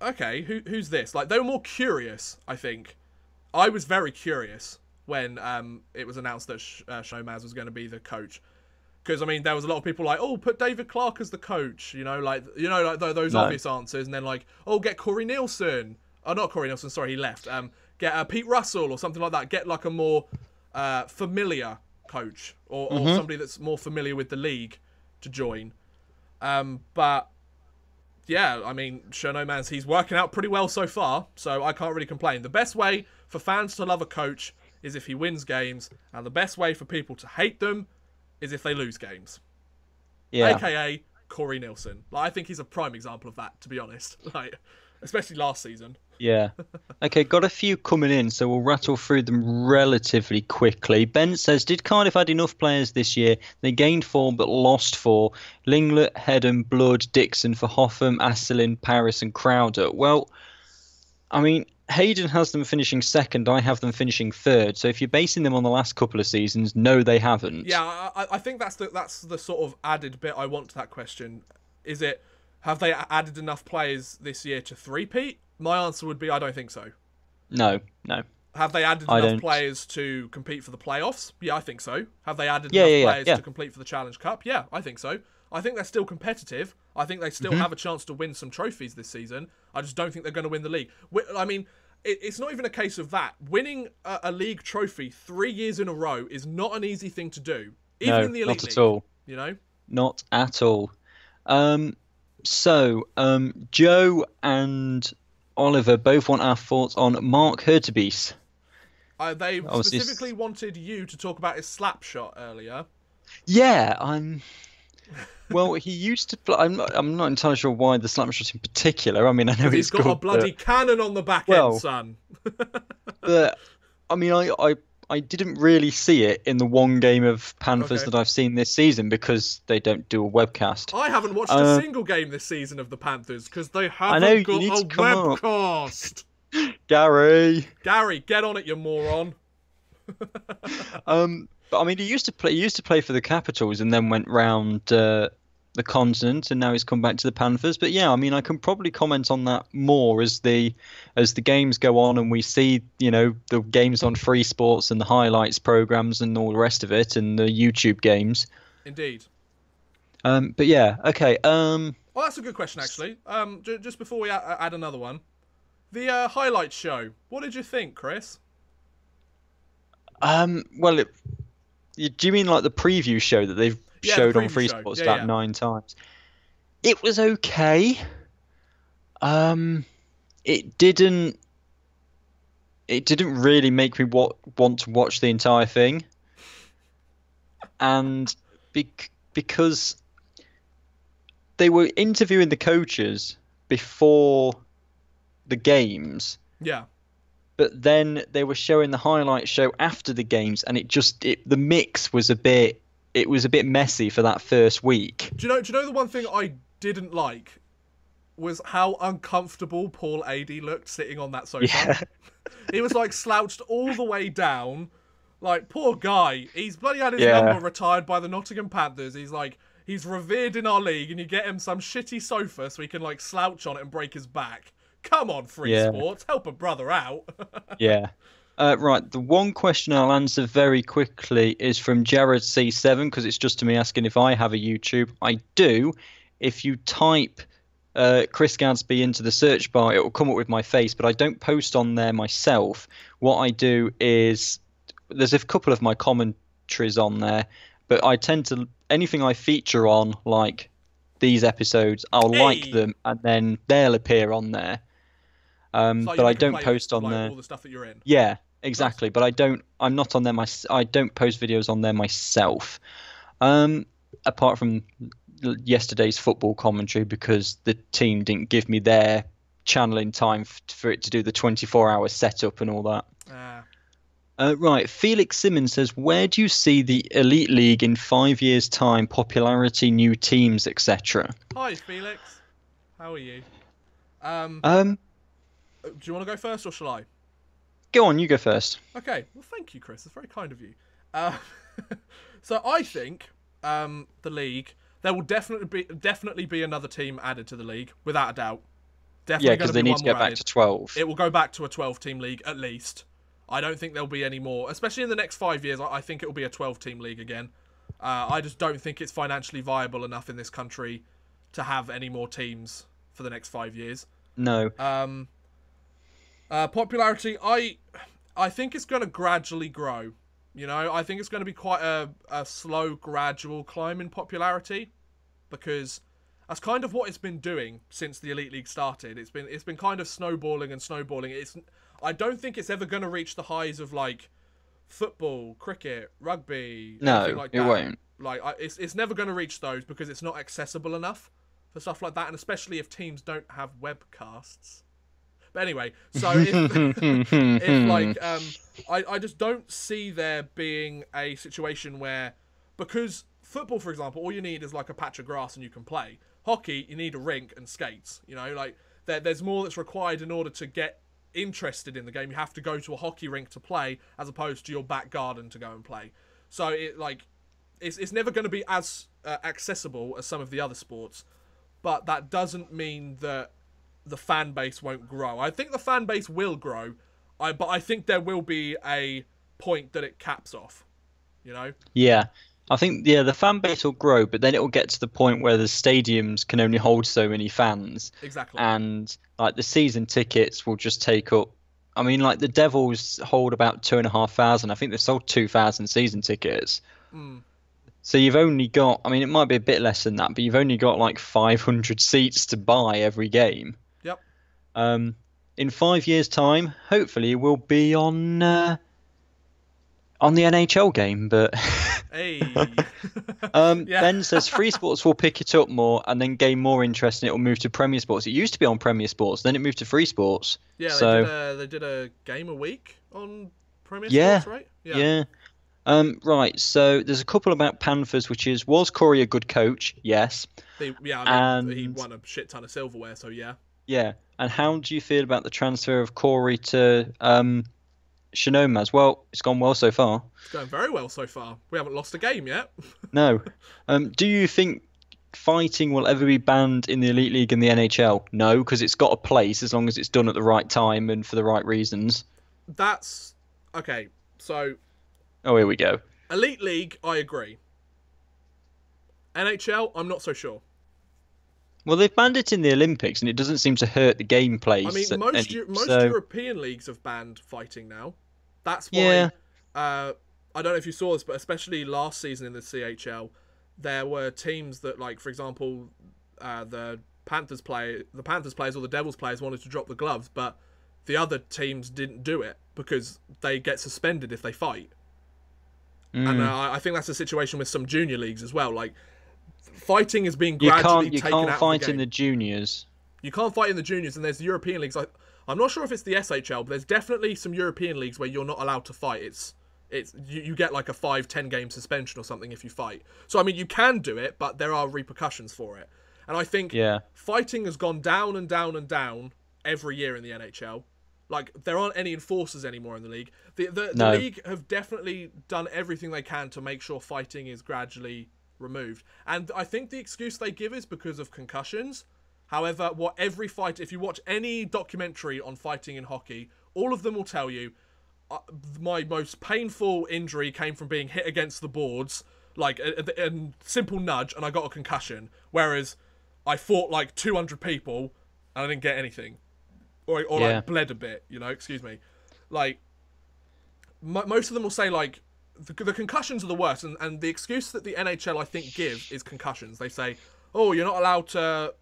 okay, who's this? Like they were more curious. I think I was very curious when it was announced that Shomaz was going to be the coach. Because I mean, there was a lot of people like, oh, put David Clark as the coach, like those No. obvious answers, and then like, oh, get Corey Nielsen. Oh, not Corey Nielsen. Sorry, he left. Get Pete Russell or something like that. Get like a more familiar coach or somebody that's more familiar with the league to join. But yeah, I mean, Chernomans, he's working out pretty well so far, so I can't really complain. The best way for fans to love a coach is if he wins games, and the best way for people to hate them is if they lose games. Yeah. AKA Corey Nielsen. Like, I think he's a prime example of that, to be honest. Like, especially last season. Yeah. Okay, got a few coming in, so we'll rattle through them relatively quickly. Ben says, did Cardiff add enough players this year? They gained 4 but lost 4. Linglet, Hedden, Blood, Dixon for Hoffam, Asselin, Paris and Crowder. Well, I mean, Hayden has them finishing second. I have them finishing third. So if you're basing them on the last couple of seasons, no, they haven't. Yeah, I think that's the sort of added bit I want to that question. Is it, have they added enough players this year to three-peat? My answer would be I don't think so. No. Have they added I enough don't. players to compete for the playoffs? Yeah, I think so. Have they added Yeah, enough yeah, players yeah. to compete for the Challenge Cup? Yeah, I think so. I think they're still competitive. I think they still Mm-hmm. have a chance to win some trophies this season. I just don't think they're going to win the league. I mean, it's not even a case of that. Winning a league trophy 3 years in a row is not an easy thing to do, even No, in the elite not league. at all. You know? Not at all. Joe and Oliver both want our thoughts on Mark Hurtubise. They Obviously, specifically wanted you to talk about his slap shot earlier. yeah, Well, he used to play. I'm not entirely sure why the slap shot in particular. I mean, I know He's it's got a good, bloody cannon on the back Well, end, son. but I mean, I didn't really see it in the one game of Panthers Okay. that I've seen this season because they don't do a webcast. I haven't watched a single game this season of the Panthers because they haven't know, you got need a to come up. webcast. Gary. Gary, get on it, you moron. But I mean, he used to play for the Capitals and then went round the continent, and now he's come back to the Panthers. But yeah, I mean, I can probably comment on that more as the games go on and we see, the games on Free Sports and the highlights programs and all the rest of it, and the YouTube games. Indeed. But yeah, okay. Well, that's a good question, actually. Just before we add another one, the highlights show. What did you think, Chris? Well, do you mean like the preview show that they've Yeah, showed the on preview Free show. Sports Yeah, about yeah. 9 times? It was okay. It didn't really make me want to watch the entire thing, and because they were interviewing the coaches before the games, Yeah. but then they were showing the highlight show after the games, and the mix was a bit messy for that first week. Do you know the one thing I didn't like was how uncomfortable Paul Adey looked sitting on that sofa. Yeah. He was like slouched all the way down. Like, poor guy. He's bloody had his Yeah. number retired by the Nottingham Panthers. He's revered in our league, and you get him some shitty sofa so he can like slouch on it and break his back. Come on, Free Yeah. Sports, help a brother out. Yeah. Right, the one question I'll answer very quickly is from Jared C7 because it's just to me asking if I have a YouTube. I do. If you type Chris Gadsby into the search bar, it will come up with my face, but I don't post on there myself. What I do is there's a couple of my commentaries on there, but I tend to anything I feature on, like these episodes, I'll like Hey! them and then they'll appear on there. It's like you But I make a don't playlist post of on like there. all the stuff that you're in. Yeah, Nice. exactly. But I'm not on there. I don't post videos on there myself. Um, apart from yesterday's football commentary because the team didn't give me their channel in time for it to do the 24-hour setup and all that. Ah. Right, Felix Simmons says, where do you see the Elite League in 5 years' time? Popularity, new teams, etc. Hi, Felix. How are you? Um, Um, do you want to go first or shall I? Go on, you go first. Okay. Well, thank you, Chris. It's very kind of you. Uh, so I think the league there will definitely be another team added to the league without a doubt. Yeah, Definitely going because to they be need one to more get back added. to 12. It will go back to a 12-team league at least. I don't think there'll be any more, especially in the next 5 years. I think it will be a 12-team league again. I just don't think it's financially viable enough in this country to have any more teams for the next 5 years. No. Popularity, I think it's going to gradually grow. You know, I think it's going to be quite a slow, gradual climb in popularity, because that's kind of what it's been doing since the Elite League started. It's been kind of snowballing and snowballing. I don't think it's ever going to reach the highs of like football, cricket, rugby, anything No, like it that. won't. Like it's never going to reach those because it's not accessible enough for stuff like that, and especially if teams don't have webcasts. But anyway, so if like I just don't see there being a situation where, because football, for example, all you need is like a patch of grass and you can play. Hockey, you need a rink and skates. You know, like there's more that's required in order to get interested in the game. You have to go to a hockey rink to play as opposed to your back garden to go and play. So it's never going to be as accessible as some of the other sports, but that doesn't mean that the fan base won't grow. I think the fan base will grow, but I think there will be a point that it caps off. You know? Yeah. I think the fan base will grow, but then it will get to the point where the stadiums can only hold so many fans. Exactly. And like the season tickets will just take up. I mean, like the Devils hold about 2,500. I think they've sold 2,000 season tickets. So you've only got. I mean, it might be a bit less than that, but you've only got like 500 seats to buy every game. Yep. In 5 years' time, hopefully we'll be on the NHL game, but. Hey. Yeah. Ben says Free Sports will pick it up more and then gain more interest and it will move to Premier Sports. It used to be on Premier Sports, then it moved to Free Sports. Yeah, So they did a game a week on Premier yeah, Sports, right? yeah. Right. So there's a couple about Panthers, which is was Corey a good coach? Yes. I mean, he won a shit ton of silverware, so yeah. Yeah. And how do you feel about the transfer of Corey to Shinomaz? Well, it's gone well so far. It's going very well so far. We haven't lost a game yet. No. Do you think fighting will ever be banned in the Elite League and the NHL? No, because it's got a place as long as it's done at the right time and for the right reasons. That's okay. So, Oh, here we go. Elite League, I agree. NHL, I'm not so sure. Well, they've banned it in the Olympics, and it doesn't seem to hurt the gameplay. I mean, most so European leagues have banned fighting now. That's why. Yeah. I don't know if you saw this, but especially last season in the CHL, there were teams that, like, for example, the Panthers players or the Devils players wanted to drop the gloves, but the other teams didn't do it because they get suspended if they fight. And I think that's a situation with some junior leagues as well. Like, fighting is being gradually taken out of the game. You can't fight in the juniors. You can't fight in the juniors, and there's the European leagues. I'm not sure if it's the SHL, but there's definitely some European leagues where you're not allowed to fight. You get like a 5-10 game suspension or something if you fight. So I mean, you can do it, but there are repercussions for it. And I think fighting has gone down and down and down every year in the NHL. Like, there aren't any enforcers anymore in the league. The league have definitely done everything they can to make sure fighting is gradually removed. And I think the excuse they give is because of concussions. However, if you watch any documentary on fighting in hockey, all of them will tell you, my most painful injury came from being hit against the boards, like a simple nudge, and I got a concussion. Whereas I fought like 200 people and I didn't get anything, or like bled a bit. Excuse me. Like most of them will say like the concussions are the worst, and the excuse that the NHL I think give is concussions. They say, oh, you're not allowed to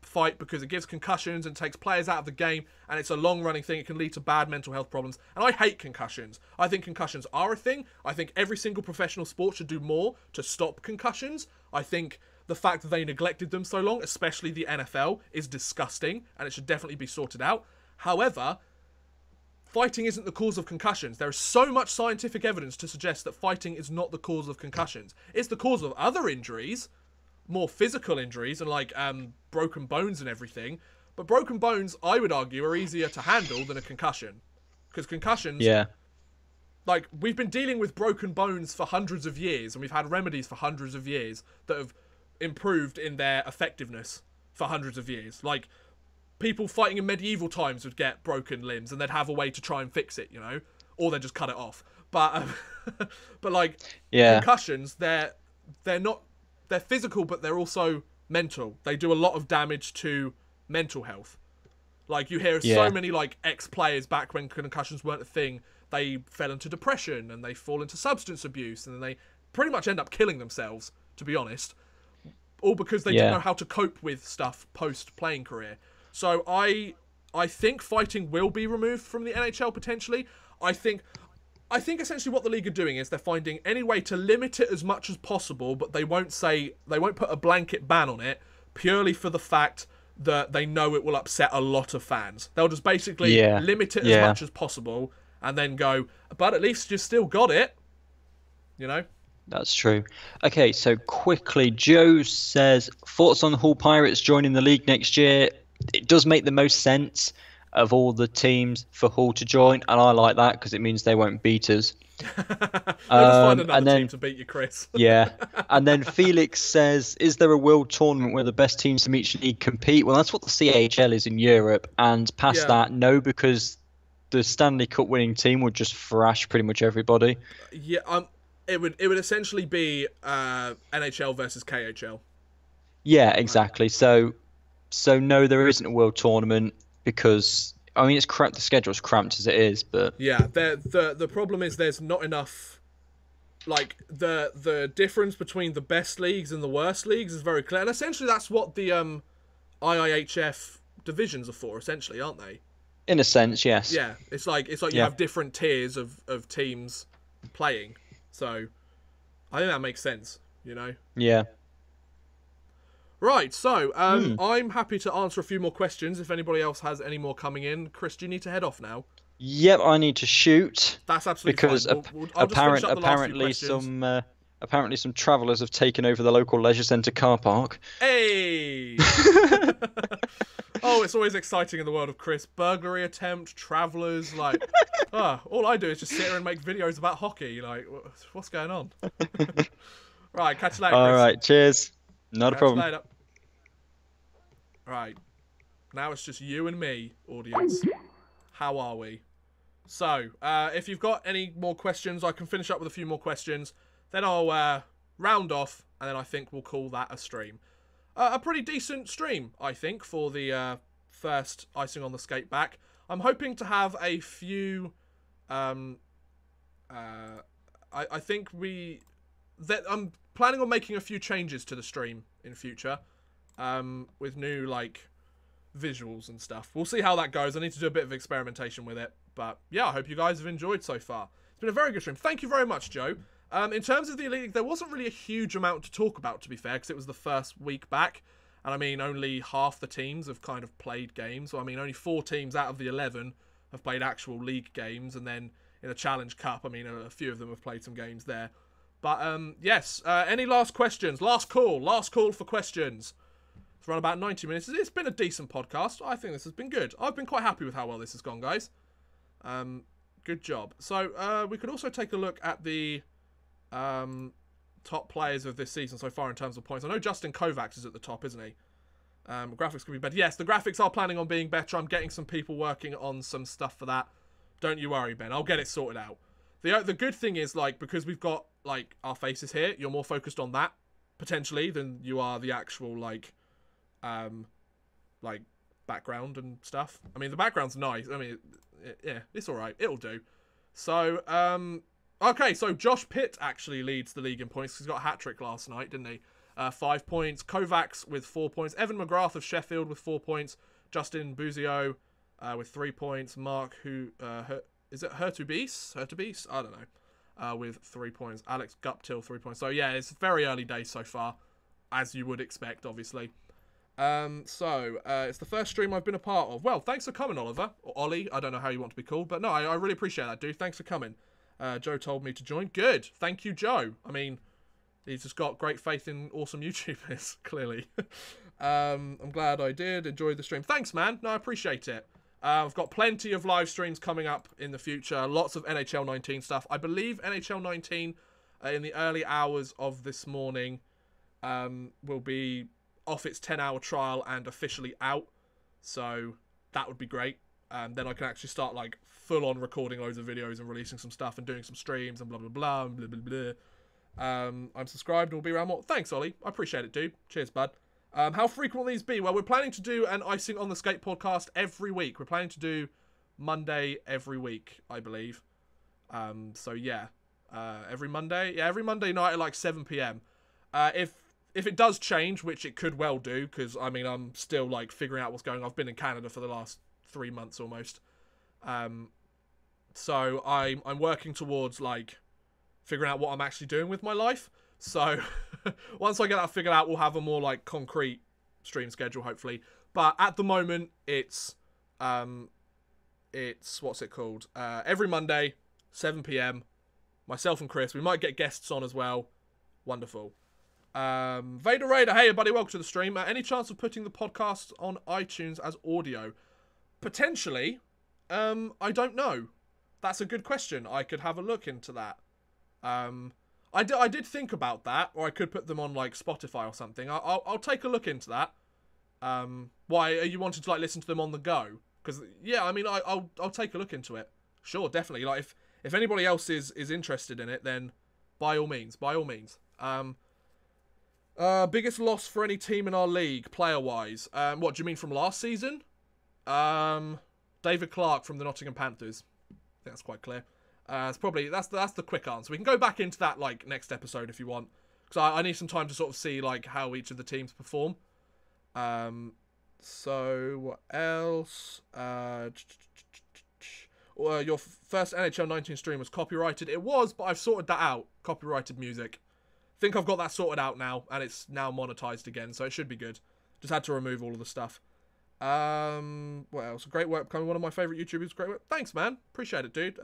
fight because it gives concussions and takes players out of the game, and it's a long-running thing. It can lead to bad mental health problems. And I hate concussions. I think concussions are a thing. I think every single professional sport should do more to stop concussions. I think the fact that they neglected them so long, especially the NFL, is disgusting, and it should definitely be sorted out. However, fighting isn't the cause of concussions. There is so much scientific evidence to suggest that fighting is not the cause of concussions. It's the cause of other injuries, more physical injuries, and like broken bones and everything. But broken bones, I would argue, are easier to handle than a concussion. Because concussions, like, we've been dealing with broken bones for hundreds of years, and we've had remedies for hundreds of years that have improved in their effectiveness for hundreds of years. Like, people fighting in medieval times would get broken limbs, and they'd have a way to try and fix it, or they'd just cut it off. But but like concussions, they're physical, but they're also mental. They do a lot of damage to mental health. Like, you hear so many like ex-players back when concussions weren't a thing, they fell into depression and they fall into substance abuse, and then they pretty much end up killing themselves, to be honest, all because they didn't know how to cope with stuff post-playing career. So I think fighting will be removed from the NHL potentially. I think essentially what the league are doing is they're finding any way to limit it as much as possible, but they won't put a blanket ban on it purely for the fact that they know it will upset a lot of fans. They'll just basically limit it as much as possible and then go, but at least you still got it, That's true. Okay, so quickly, Joe says, thoughts on Hull Pirates joining the league next year? It does make the most sense of all the teams for Hull to join, and I like that because it means they won't beat us. We'll just find another team to beat you, Chris. And then Felix says, is there a world tournament where the best teams from each league compete? Well, that's what the CAHL is in Europe, and past that, no, because the Stanley Cup winning team would just thrash pretty much everybody. It would essentially be NHL versus KHL. Yeah, exactly. So no, there isn't a world tournament because it's the schedule's cramped as it is, but the problem is there's not enough. Like, the difference between the best leagues and the worst leagues is very clear, and essentially that's what the EIHL divisions are for, essentially, aren't they? In a sense, yes. Yeah, it's like you have different tiers of teams playing, so I think that makes sense, Yeah. Right, so I'm happy to answer a few more questions if anybody else has any more coming in. Chris, do you need to head off now? Yep, I need to shoot. That's absolutely because fine. apparently some travellers have taken over the local leisure centre car park. Hey! Oh, it's always exciting in the world of Chris. Burglary attempt, travellers, like, all I do is just sit here and make videos about hockey. Like, what's going on? Right, catch you later, Chris. All right, cheers. Not a problem. Later. Right. Now it's just you and me, audience. How are we? So, if you've got any more questions, I can finish up with a few more questions. Then I'll round off, and then I think we'll call that a stream. A pretty decent stream, I think, for the first Icing on the Skate back. I'm hoping to have a few... I think I'm planning on making a few changes to the stream in future, with new visuals and stuff. We'll see how that goes. I need to do a bit of experimentation with it, but yeah, I hope you guys have enjoyed so far. It's been a very good stream. Thank you very much, Joe. In terms of the Elite League, there wasn't really a huge amount to talk about, to be fair, because it was the first week back, and only half the teams have kind of played games. So only 4 teams out of the 11 have played actual league games, and then in the Challenge Cup, a few of them have played some games there. But, yes, any last questions? Last call for questions. It's run about 90 minutes. It's been a decent podcast. I think this has been good. I've been quite happy with how well this has gone, guys. Good job. So, we could also take a look at the top players of this season so far in terms of points. I know Justin Kovacs is at the top, isn't he? Graphics could be better. Yes, the graphics are planning on being better. I'm getting some people working on some stuff for that. Don't you worry, Ben. I'll get it sorted out. The good thing is, like, because we've got, like, our faces here, you're more focused on that, potentially, than you are the actual, like, background and stuff. I mean, the background's nice. I mean, yeah, it's alright. It'll do. So, okay, so Josh Pitt actually leads the league in points. He's got a hat-trick last night, didn't he? 5 points. Kovacs with 4 points. Evan McGrath of Sheffield with 4 points. Justin Buzio with 3 points. Mark, is it Hertubis? I don't know. With 3 points. Alex Guptill, 3 points. So, yeah, it's very early days so far, as you would expect, obviously. It's the first stream I've been a part of. Well, thanks for coming, Oliver. Or Ollie, I don't know how you want to be called. But no, I really appreciate that, dude. Thanks for coming. Joe told me to join. Good. Thank you, Joe. I mean, he's just got great faith in awesome YouTubers, clearly. I'm glad I did. Enjoy the stream. Thanks, man. No, I appreciate it. I've got plenty of live streams coming up in the future. Lots of NHL 19 stuff. I believe NHL 19 in the early hours of this morning will be off its 10-hour trial and officially out. So that would be great. Then I can actually start like full-on recording loads of videos and releasing some stuff and doing some streams and blah, blah, blah, and blah, blah, blah. I'm subscribed and will be around more. Thanks, Ollie. I appreciate it, dude. Cheers, bud. How frequent will these be? Well, we're planning to do an Icing on the Skate podcast every week. We're planning to do Monday every week, I believe. So, yeah. Every Monday? Yeah, every Monday night at like 7 p.m. If it does change, which it could well do, because, I mean, I'm still, like, figuring out what's going on. I've been in Canada for the last 3 months almost. So I'm working towards, like, figuring out what I'm actually doing with my life. So once I get that figured out, we'll have a more like concrete stream schedule, hopefully. But at the moment, it's what's it called? Every Monday, 7 p.m. Myself and Chris. We might get guests on as well. Wonderful. Vader Raider, hey everybody, welcome to the stream. Any chance of putting the podcast on iTunes as audio? Potentially. I don't know. That's a good question. I could have a look into that. I did think about that, or I could put them on like Spotify or something. I'll take a look into that. Why are you wanting to like listen to them on the go? Because yeah, I mean, I'll take a look into it. Sure, definitely. Like if anybody else is interested in it, then by all means, biggest loss for any team in our league, player wise. What do you mean from last season? David Clark from the Nottingham Panthers. I think that's quite clear. It's probably that's the quick answer. We can go back into that like next episode if you want, because I need some time to sort of see like how each of the teams perform. So what else? Your first NHL 19 stream was copyrighted. It was, but I've sorted that out. Copyrighted music. I think I've got that sorted out now, and it's now monetized again, so it should be good. Just had to remove all of the stuff. What else? Great work becoming one of my favourite YouTubers. Great work. Thanks, man. Appreciate it, dude.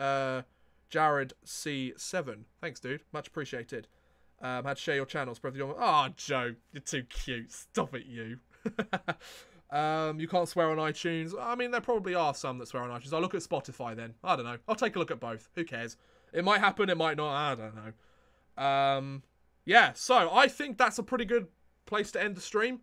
Jared C7. Thanks, dude. Much appreciated. Had to share your channels. Oh, Joe. You're too cute. Stop it, you. You can't swear on iTunes. I mean, there probably are some that swear on iTunes. I'll look at Spotify then. I don't know. I'll take a look at both. Who cares? It might happen. It might not. I don't know. Yeah, so I think that's a pretty good place to end the stream.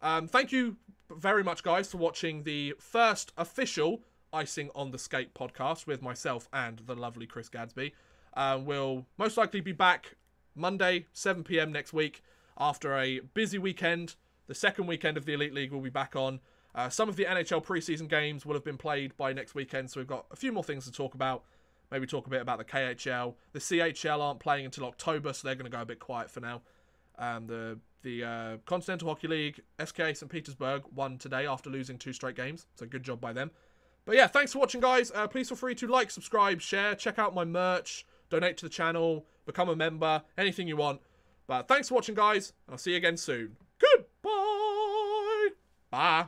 Thank you very much, guys, for watching the first official Icing on the Skate podcast with myself and the lovely Chris Gadsby. We'll most likely be back Monday, 7 p.m. next week after a busy weekend. The second weekend of the Elite League will be back on. Some of the NHL preseason games will have been played by next weekend, so we've got a few more things to talk about. Maybe talk a bit about the KHL. The CHL aren't playing until October, so they're going to go a bit quiet for now. The Continental Hockey League, SK St. Petersburg won today after losing 2 straight games, so good job by them. But yeah, thanks for watching, guys. Please feel free to like, subscribe, share, check out my merch, donate to the channel, become a member, anything you want. But thanks for watching, guys, and I'll see you again soon. Goodbye! Bye!